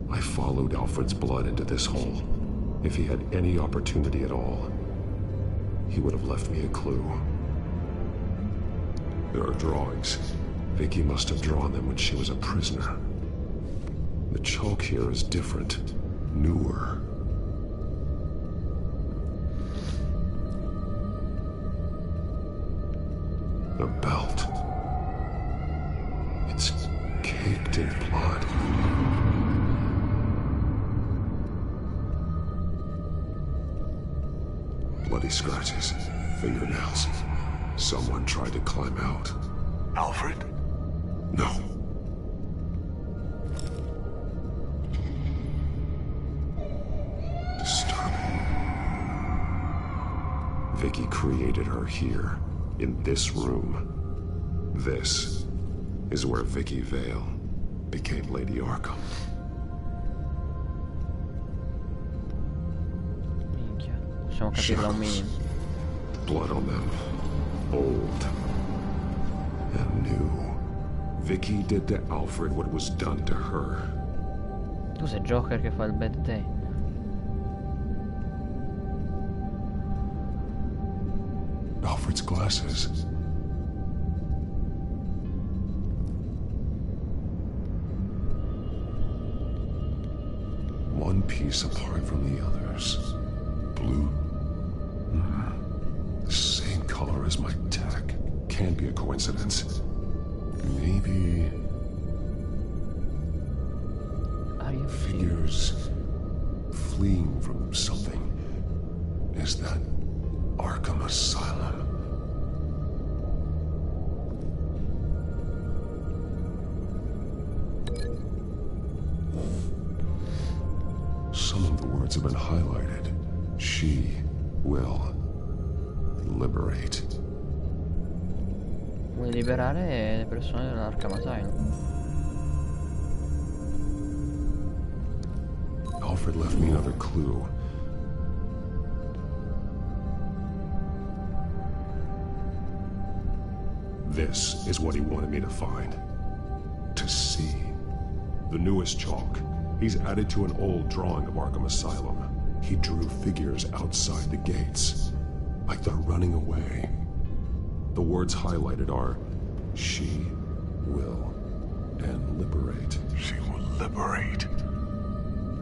I followed Alfred's blood into this hole. If he had any opportunity at all, he would have left me a clue. There are drawings. Vicky must have drawn them when she was a prisoner. The chalk here is different, newer. The belt. It's caked in blood. Bloody scratches, fingernails. Someone tried to climb out. Alfred? No. Disturbing. Vicky created her here, in this room. This is where Vicky Vale became Lady Arkham. Minchia, possiamo capirla un minimo. Blood on them. Old. And new. Vicky did to Alfred what was done to her. Tu sei Joker che fa il bad day. Alfred's glasses. One piece apart from the others. Blue. Same color as my tech. Can't be a coincidence. Maybe... Are you figures fleeing from something. Is that Arkham Asylum? words have been highlighted. She will liberate. Vuole liberare le persone dall'Arkham Asylum. Alfred left me another clue. This is what he wanted me to find. To see. The newest chalk. He's added to an old drawing of Arkham Asylum. He drew figures outside the gates. Like they're running away. The words highlighted are, she will, and liberate. She will liberate?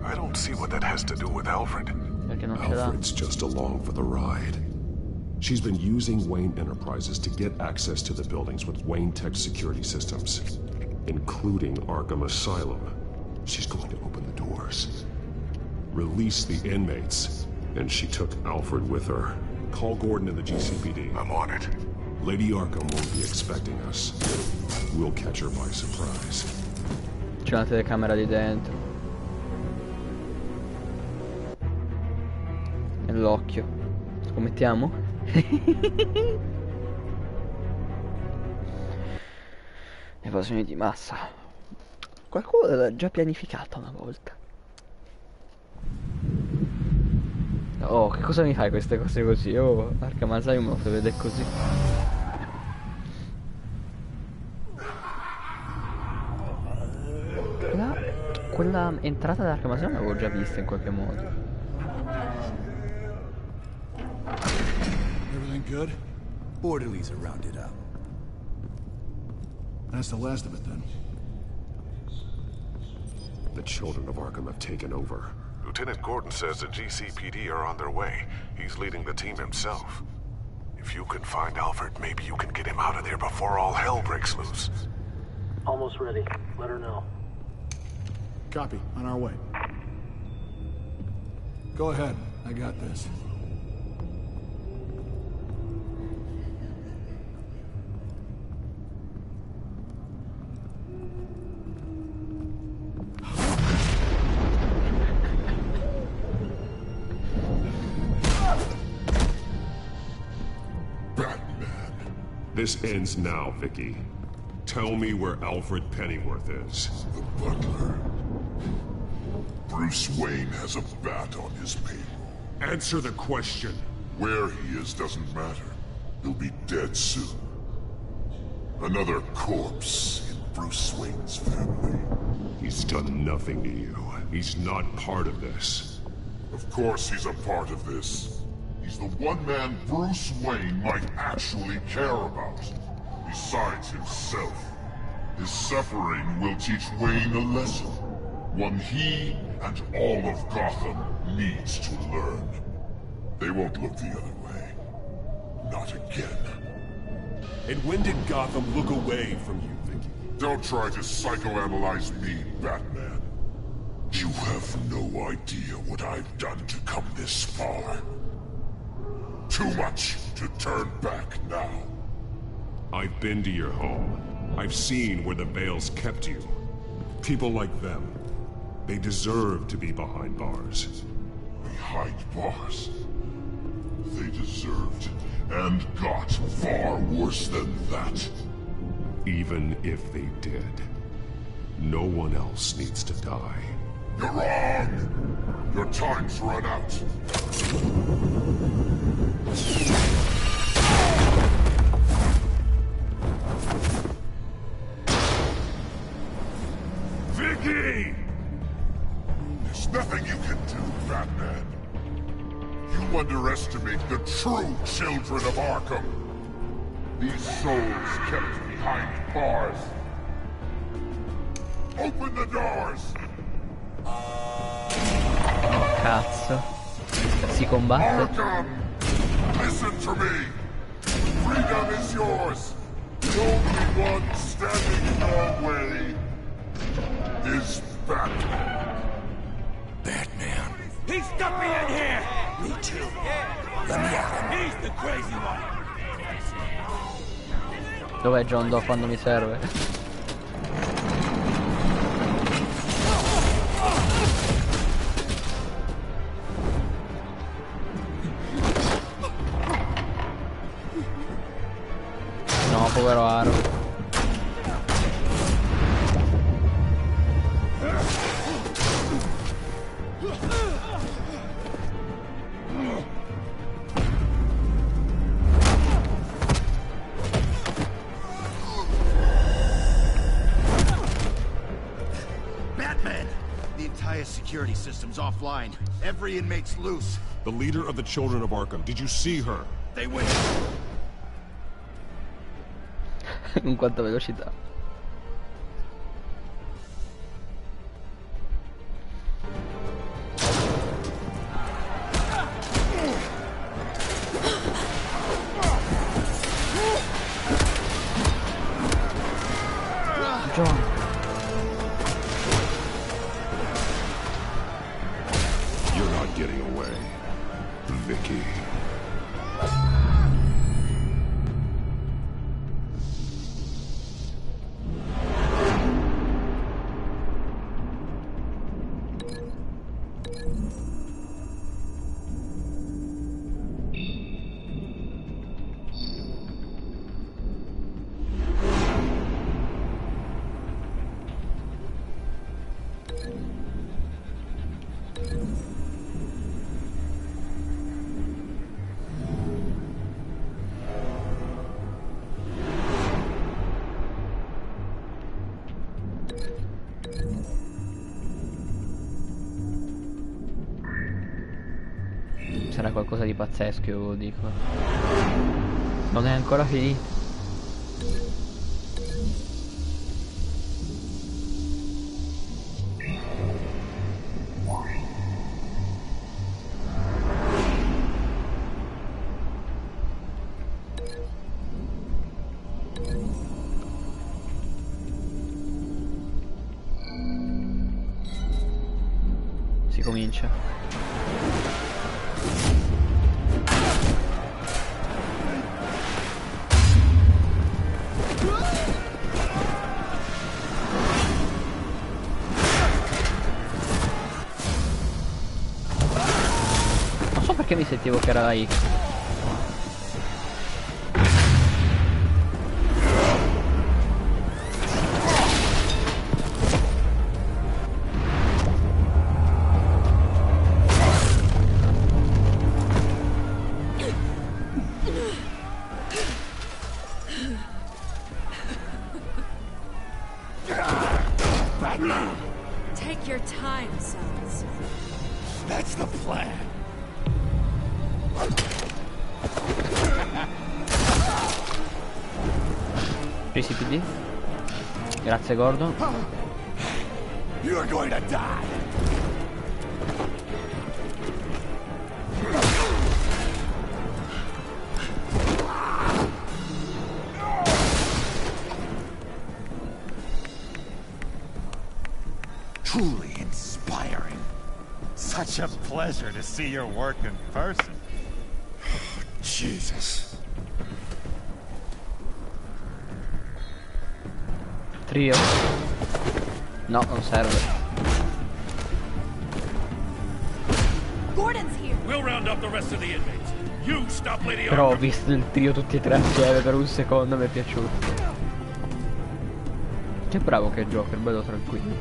I don't see what that has to do with Alfred. Alfred's just along for the ride. She's been using Wayne Enterprises to get access to the buildings with Wayne Tech security systems, including Arkham Asylum. She's going to open the doors, release the inmates, and she took Alfred with her. Call Gordon and the GCPD. I'm on it. Lady Arkham won't be expecting us. We'll catch her by surprise. C'è una telecamera di dentro. Nell'occhio. Scommettiamo? Evasione di massa. Qualcuno l'ha già pianificata una volta. Oh, che cosa mi fai queste cose così? Oh, Arkham Asylum me lo fai vedere così. Quella entrata dell'Arkham Asylum l'avevo già vista in qualche modo. Everything good? Orderlies are rounded up. That's the last of it then. The children of Arkham have taken over. Lieutenant Gordon says the GCPD are on their way. He's leading the team himself. If you can find Alfred, maybe you can get him out of there before all hell breaks loose. Almost ready. Let her know. Copy. On our way. Go ahead. I got this. This ends now, Vicky. Tell me where Alfred Pennyworth is. The butler. Bruce Wayne has a bat on his payroll. Answer the question. Where he is doesn't matter. He'll be dead soon. Another corpse in Bruce Wayne's family. He's done nothing to you. He's not part of this. Of course he's a part of this. He's the one man Bruce Wayne might actually care about. Besides himself. His suffering will teach Wayne a lesson. One he and all of Gotham needs to learn. They won't look the other way. Not again. And when did Gotham look away from you, Vicky? Don't try to psychoanalyze me, Batman. You have no idea what I've done to come this far. Too much to turn back now. I've been to your home. I've seen where the Veils kept you. People like them, they deserve to be behind bars. Behind bars? They deserved and got far worse than that. Even if they did, no one else needs to die. You're wrong! Your time's run out. Vicky! There's nothing you can do, Batman. You underestimate the true children of Arkham. These souls kept behind bars. Open the doors! Oh, cazzo. Si combatte? Arkham! Listen to me! Freedom is yours! The only one standing in your way is Batman. Batman. He stuck me in here! Me too. Let me at him. He's the crazy one! Dov'è John Doe quando mi serve? povero Aro. Batman! The entire security system's offline. Every inmate's loose. The leader of the Children of Arkham. Did you see her? They went. Con quanta velocità. John. You're not getting away, Vicky. Sarà qualcosa di pazzesco, io dico. Non è ancora finito. Si comincia. Perché mi sentivo che era la X? Take your time, sons. That's the plan. GCPD. Grazie Gordon. You're going to die. Truly inspiring. Such a pleasure to see your work in person. Jesus. Trio? No, non serve. Gordon's here. We'll round up the rest of the inmates. You stop Lady Però ho Arkham. visto il trio tutti e tre assieme per un secondo, mi è piaciuto. Che bravo che è Joker, bello tranquillo.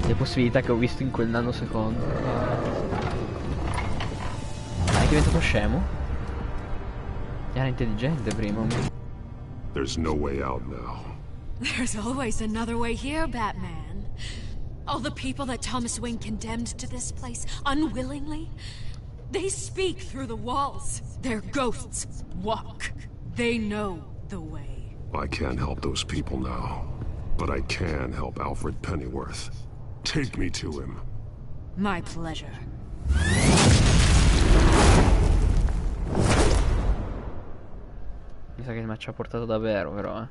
Le possibilità che ho visto in quel nanosecondo. È diventato scemo? Era intelligente prima. There's no way out now. There's always another way here, Batman. All the people that Thomas Wayne condemned to this place unwillingly, they speak through the walls. Their ghosts walk. They know the way. I can't help those people now, but I can help Alfred Pennyworth. Take me to him. My pleasure. Mi sa che mi ci ha portato davvero, però,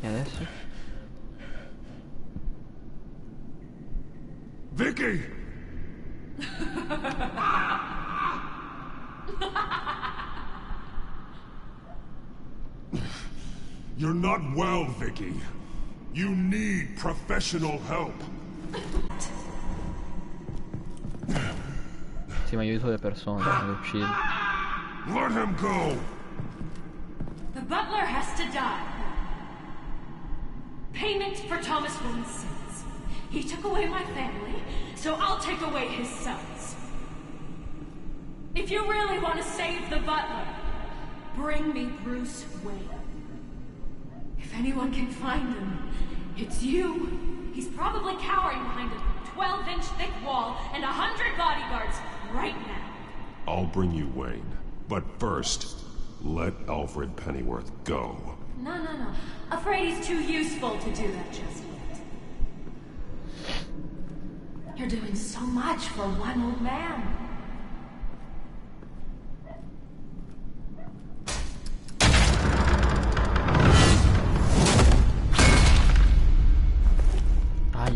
E adesso? Vicky! You're not well, Vicky. You need professional help. Sì, ma io aiuto le persone, non le uccido. Let him go! The butler has to die. Payment for Thomas Wayne's sins. He took away my family, so I'll take away his sons. If you really want to save the butler, bring me Bruce Wayne. If anyone can find him, it's you. He's probably cowering behind a 12-inch thick wall and 100 bodyguards right now. I'll bring you Wayne. But first, let Alfred Pennyworth go. No. Afraid he's too useful to do that just yet. You're doing so much for one old man.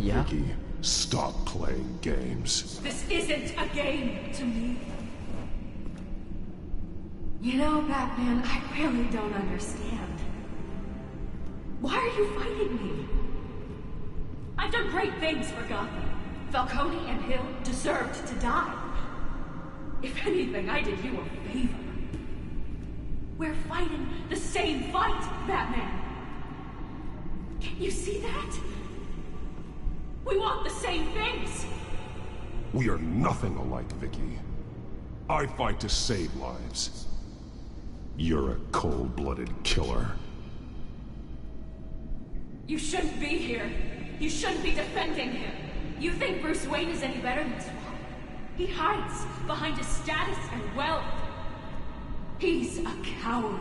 Yeah. Vicky, stop playing games. This isn't a game to me. You know, Batman, I really don't understand. Why are you fighting me? I've done great things for Gotham. Falcone and Hill deserved to die. If anything, I did you a favor. We're fighting the same fight, Batman. Can you see that? We want the same things! We are nothing alike, Vicky. I fight to save lives. You're a cold-blooded killer. You shouldn't be here. You shouldn't be defending him. You think Bruce Wayne is any better than Swamp? He hides behind his status and wealth. He's a coward,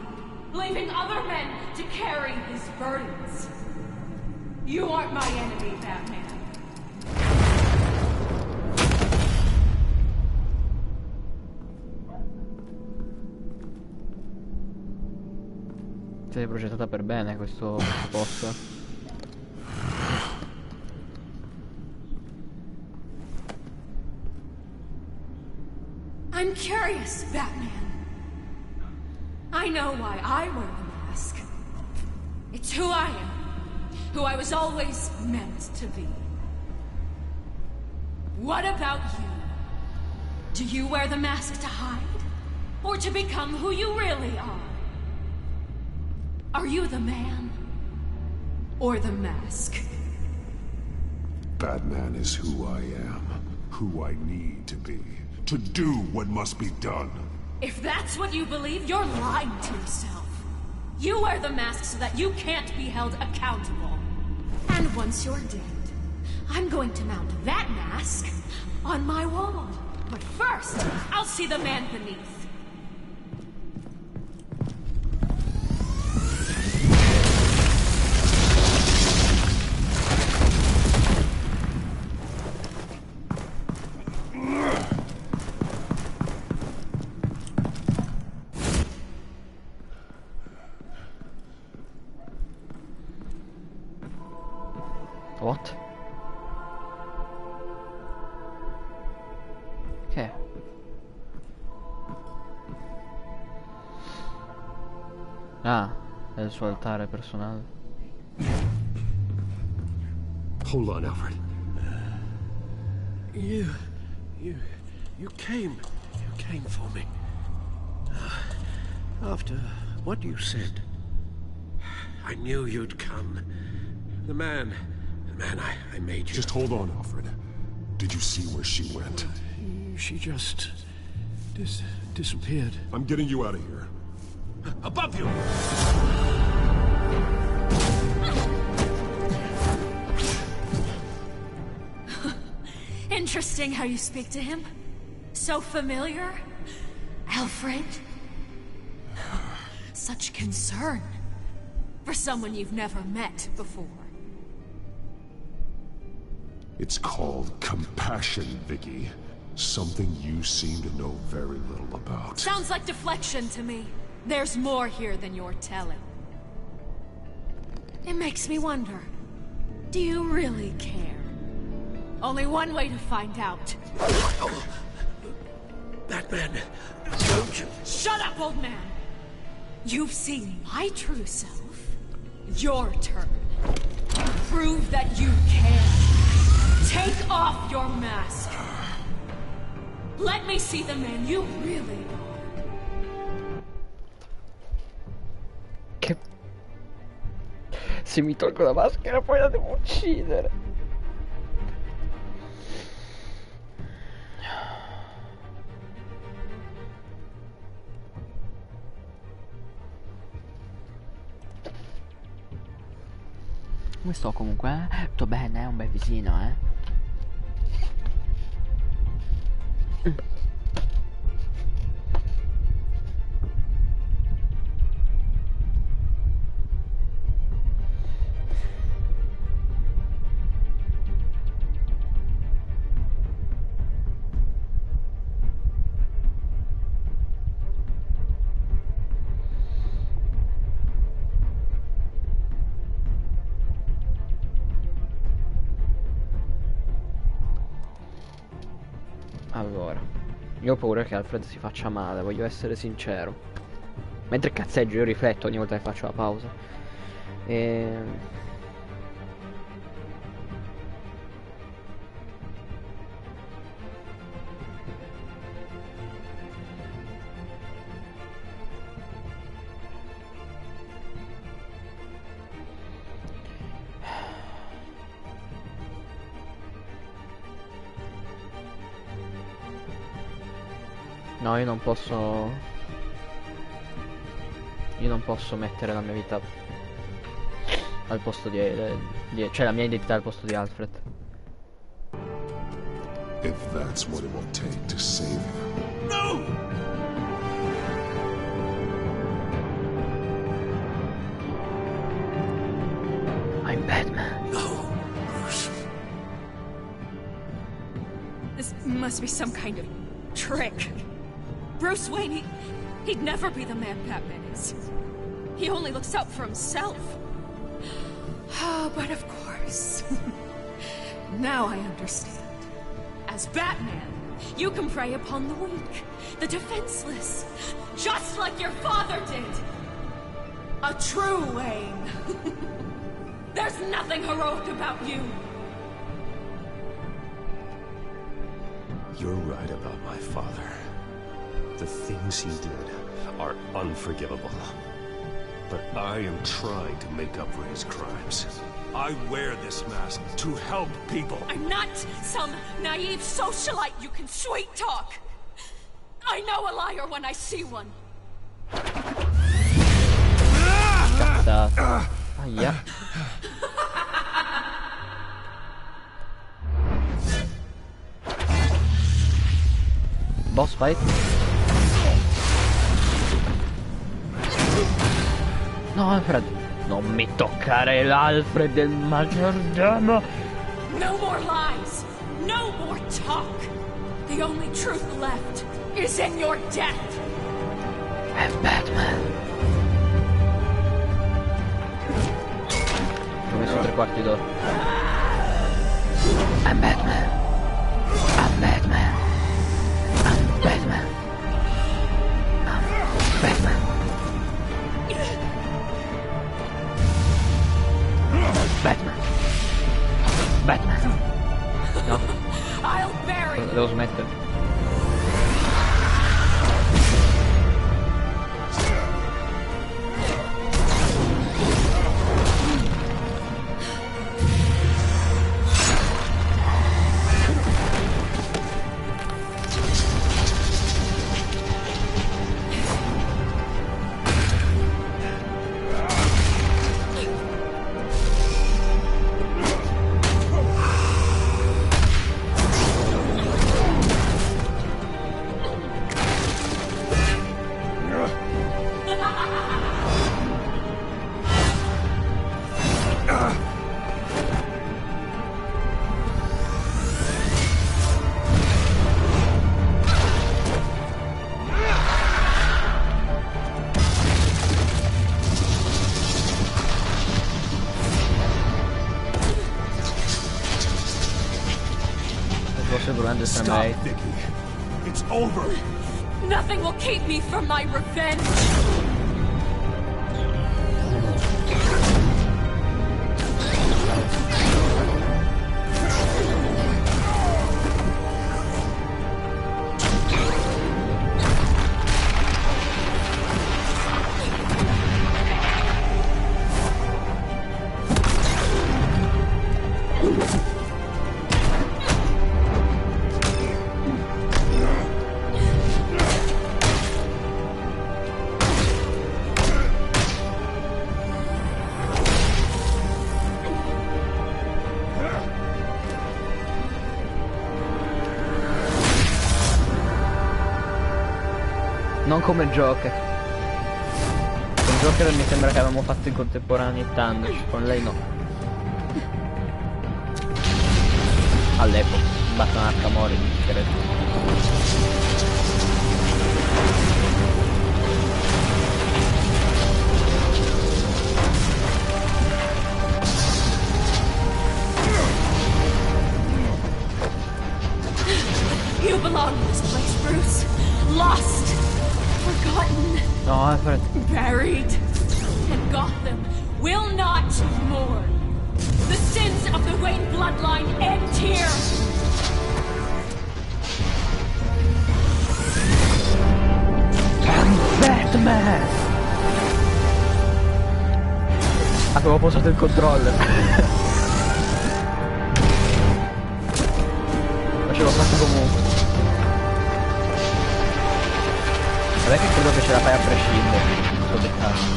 leaving other men to carry his burdens. You aren't my enemy, Batman. Sei progettata per bene questo posto. I'm curious, Batman. I know why I wear the mask. It's who I am. Who I was always meant to be. What about you? Do you wear the mask to hide? Or to become who you really are? Are you the man? Or the mask? Batman is who I am. Who I need to be. To do what must be done. If that's what you believe, you're lying to yourself. You wear the mask so that you can't be held accountable. And once you're dead, I'm going to mount that mask on my wall. But first, I'll see the man beneath. What? Okay. Ah, è il suo altare personale. Hold on, Alfred. You came for me. After what you said. I knew you'd come. The man I made you. Just hold on, Alfred. Did you see where she went? She just disappeared. I'm getting you out of here. Above you! Interesting how you speak to him. So familiar. Alfred. Such concern. For someone you've never met before. It's called compassion, Vicky. Something you seem to know very little about. Sounds like deflection to me. There's more here than you're telling. It makes me wonder. Do you really care? Only one way to find out. Batman, don't you... Shut up, old man! You've seen my true self. Your turn. Prove that you can. Take off your mask. Let me see the man you really are. Che... Se mi tolgo la maschera poi la devo uccidere. Come sto comunque? Tutto bene, un bel visino, Allora, io ho paura che Alfred si faccia male, voglio essere sincero. Mentre cazzeggio io rifletto ogni volta che faccio la pausa. No, io non posso... Io non posso mettere la mia vita al posto cioè la mia identità al posto di Alfred. If that's what it will take to save him. No! I'm Batman. No, Bruce. This must be some kind of trick. Bruce Wayne, he'd never be the man Batman is. He only looks out for himself. But of course. Now I understand. As Batman, you can prey upon the weak, the defenseless, just like your father did. A true Wayne. There's nothing heroic about you. You're right about my father. The things he did are unforgivable. But I am trying to make up for his crimes. I wear this mask to help people. I'm not some naive socialite you can sweet talk. I know a liar when I see one. Cazzata. Aia. Boss fight. No, Alfred. Non mi toccare l'Alfred del maggiordomo. No more lies. No more talk. The only truth left is in your death. I'm Batman. Ci ho messo 3/4 d'ora. I'm Batman. I'm Batman. I'm Batman. I'm Batman. Batman. Batman. No. I'll bury you. Devo smettere. sicuramente sarà Stop, Vicky. It's over. Nothing will keep me from my revenge. Non come Joker. Con Joker mi sembra che avevamo fatto in contemporaneità, con lei no. All'epoca, Batman Arkham Origins, credo. You belong in this place, Bruce. Lost. Forgotten. No, buried. And Gotham will not mourn. The sins of the Wayne bloodline end here. Batman! Avevo posato il controller. Ma ce l'ho fatto comunque. Non è che credo che ce la fai a prescindere, questo dettaglio.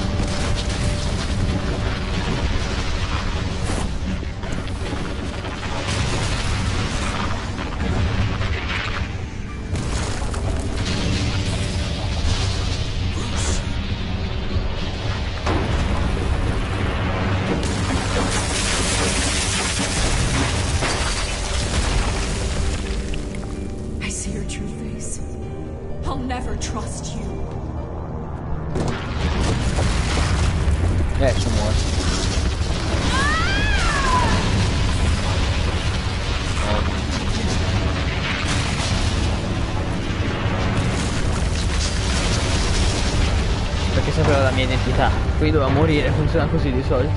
I see your true face. I'll never trust you. Sono morto. Perché sapeva la mia identità. Qui doveva morire, funziona così di solito.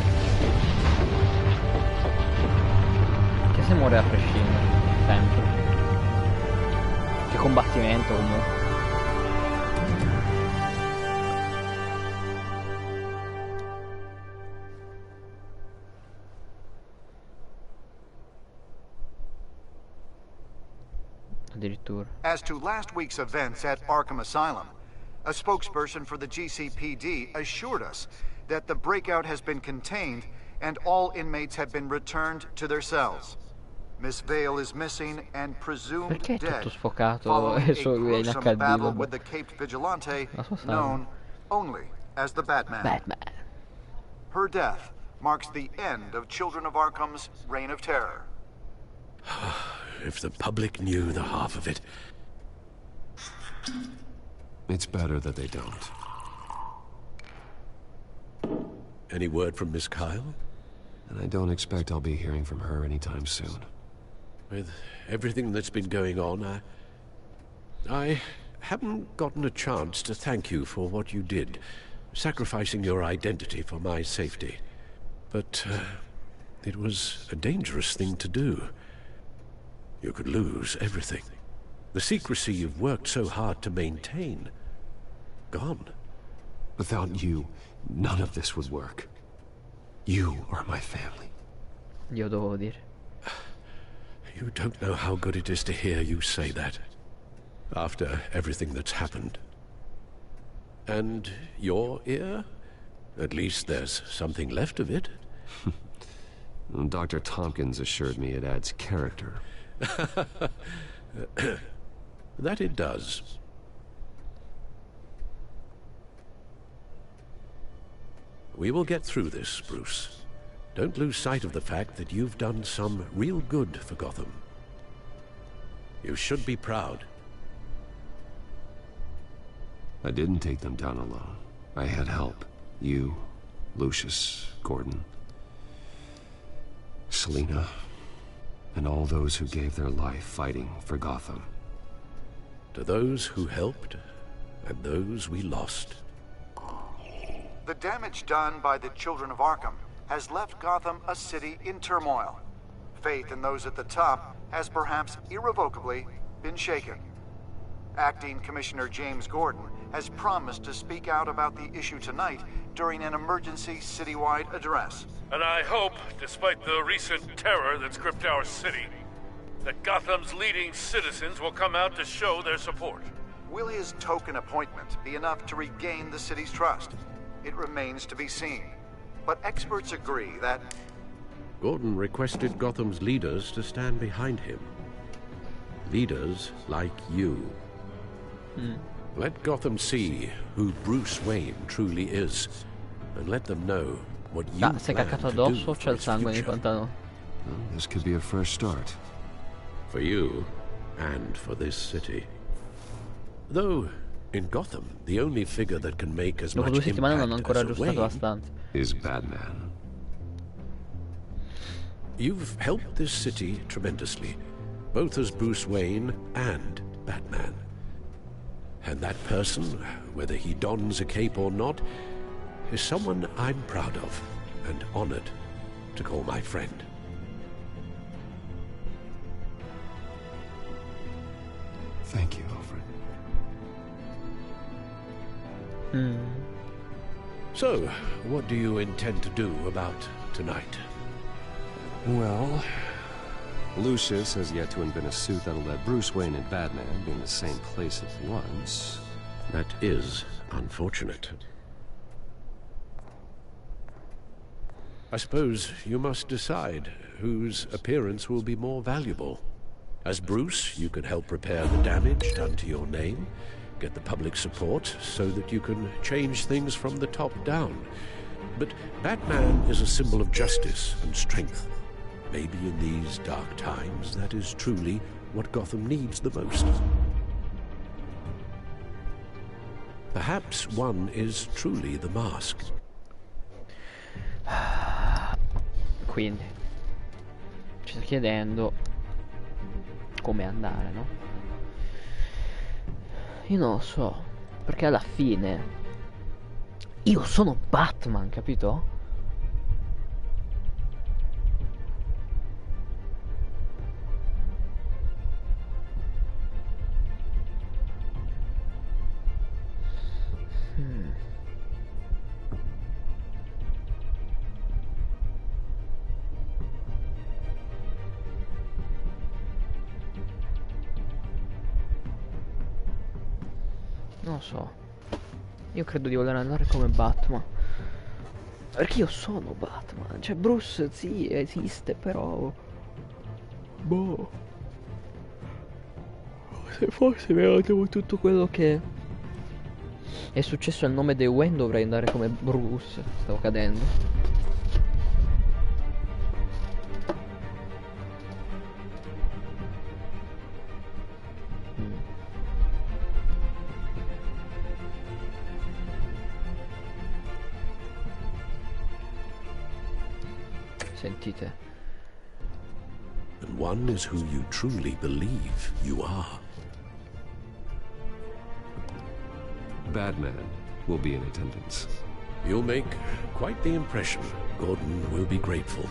Che se muore a prescindere, sempre. Che combattimento comunque. As to last week's events at Arkham Asylum, a spokesperson for the GCPD assured us that the breakout has been contained and all inmates have been returned to their cells. Miss Vale is missing and presumed dead following a gruesome battle with the caped vigilante known only as the Batman. Her death marks the end of Children of Arkham's reign of terror. If the public knew the half of it. It's better that they don't. Any word from Miss Kyle? And I don't expect I'll be hearing from her anytime soon. With everything that's been going on, I haven't gotten a chance to thank you for what you did, sacrificing your identity for my safety. But it was a dangerous thing to do. You could lose everything. The secrecy you've worked so hard to maintain. Gone. Without you, none of this would work. You are my family. Io devo dire. You don't know how good it is to hear you say that. After everything that's happened. And your ear? At least there's something left of it. Dr. Tompkins assured me it adds character. That it does. We will get through this, Bruce. Don't lose sight of the fact that you've done some real good for Gotham. You should be proud. I didn't take them down alone. I had help. You, Lucius, Gordon, Selina. And all those who gave their life fighting for Gotham. To those who helped, and those we lost. The damage done by the Children of Arkham has left Gotham a city in turmoil. Faith in those at the top has perhaps irrevocably been shaken. Acting Commissioner James Gordon has promised to speak out about the issue tonight during an emergency citywide address. And I hope, despite the recent terror that's gripped our city, that Gotham's leading citizens will come out to show their support. Will his token appointment be enough to regain the city's trust? It remains to be seen. But experts agree that... Gordon requested Gotham's leaders to stand behind him. Leaders like you. Let Gotham see who Bruce Wayne truly is, and let them know what you si è plan caccato to do addosso, c'è for il its sangue nei future. pantaloni. Well, this could be a fresh start. For you, and for this city. Though, in Gotham, the only figure that can make as Dopo much 2 settimane non hanno impact ancora as a aggiustato la Wayne stanza. Is Batman. You've helped this city tremendously, both as Bruce Wayne and Batman. And that person, whether he dons a cape or not, is someone I'm proud of and honored to call my friend. Thank you, Alfred. So, what do you intend to do about tonight? Well, Lucius has yet to invent a suit that'll let Bruce Wayne and Batman be in the same place at once. That is unfortunate. I suppose you must decide whose appearance will be more valuable. As Bruce, you can help repair the damage done to your name, get the public support so that you can change things from the top down. But Batman is a symbol of justice and strength. Maybe in these dark times, that is truly what Gotham needs the most. Perhaps one is truly the mask. Quindi ci sta chiedendo come andare, no? Io non lo so, perché alla fine io sono Batman, capito? Non lo so. Io credo di voler andare come Batman. Perché io sono Batman. Cioè Bruce sì esiste, però boh. Se fosse vero tutto quello che è successo al nome di Wayne, dovrei andare come Bruce. Stavo cadendo. Sentite. And one is who you truly believe you are. Batman will be in attendance. You'll make quite the impression. Gordon will be grateful.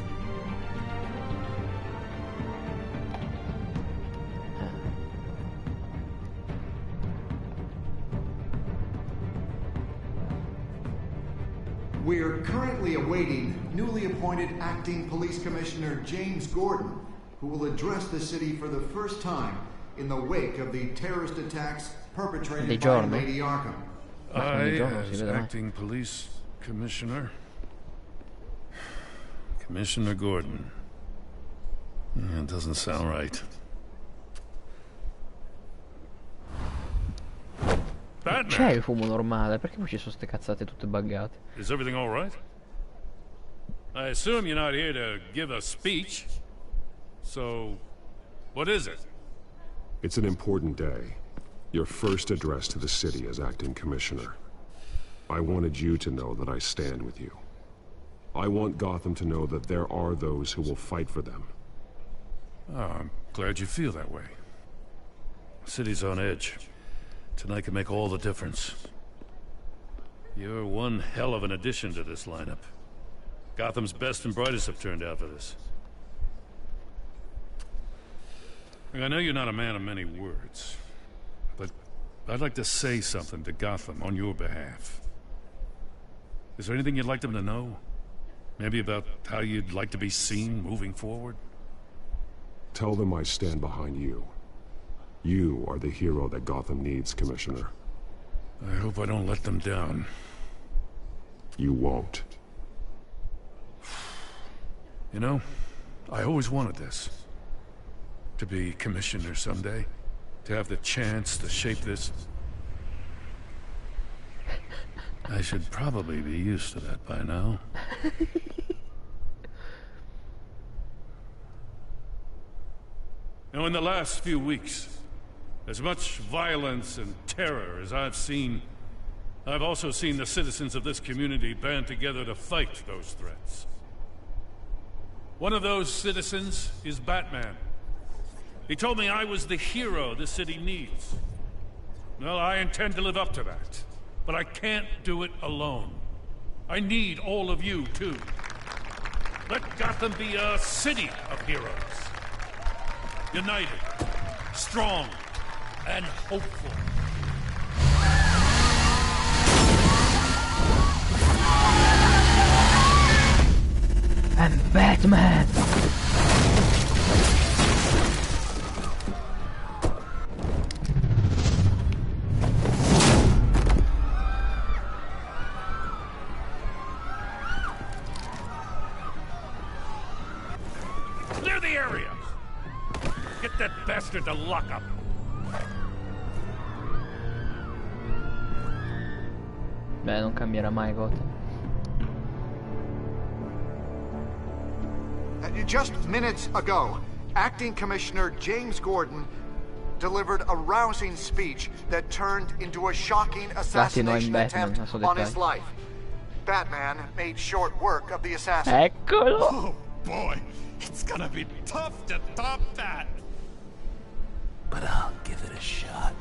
We are currently awaiting newly appointed Acting Police Commissioner James Gordon, who will address the city for the first time in the wake of the terrorist attacks perpetrated by Lady Arkham. I, as Acting Police Commissioner... Commissioner Gordon. Yeah, it doesn't sound right. C'è il fumo normale, perché poi ci sono ste cazzate tutte buggate? Is everything all right? I assume you're not here to give a speech. So, what is it? It's an important day. Your first address to the city as acting commissioner. I wanted you to know that I stand with you. I want Gotham to know that there are those who will fight for them. Oh, I'm glad you feel that way. The city's on edge. Tonight can make all the difference. You're one hell of an addition to this lineup. Gotham's best and brightest have turned out for this. I know you're not a man of many words, but I'd like to say something to Gotham on your behalf. Is there anything you'd like them to know? Maybe about how you'd like to be seen moving forward? Tell them I stand behind you. You are the hero that Gotham needs, Commissioner. I hope I don't let them down. You won't. You know, I always wanted this. To be commissioner someday. To have the chance to shape this. I should probably be used to that by now. Now, in the last few weeks, as much violence and terror as I've seen, I've also seen the citizens of this community band together to fight those threats. One of those citizens is Batman. He told me I was the hero the city needs. Well, I intend to live up to that. But I can't do it alone. I need all of you, too. Let Gotham be a city of heroes. United, strong, and hopeful. I'm Batman! Clear the area! Get that bastard to lock up! Beh, non cambierà mai Gotham. Just minutes ago, Acting Commissioner James Gordon delivered a rousing speech that turned into a shocking assassination attempt on his life. Batman made short work of the assassin. Eccolo! Oh boy, it's gonna be tough to top that. But I'll give it a shot.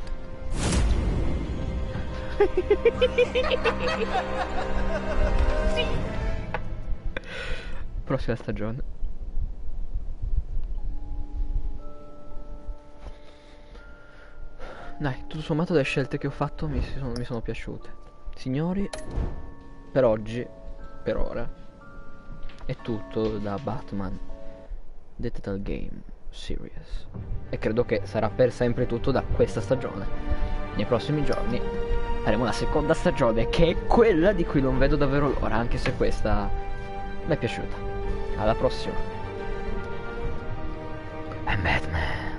Prossima stagione. Dai, tutto sommato le scelte che ho fatto mi sono piaciute. Signori, per oggi, per ora, è tutto da Batman The Telltale Game Series. E credo che sarà per sempre tutto da questa stagione. Nei prossimi giorni faremo una seconda stagione, che è quella di cui non vedo davvero l'ora, anche se questa mi è piaciuta. Alla prossima. I'm Batman.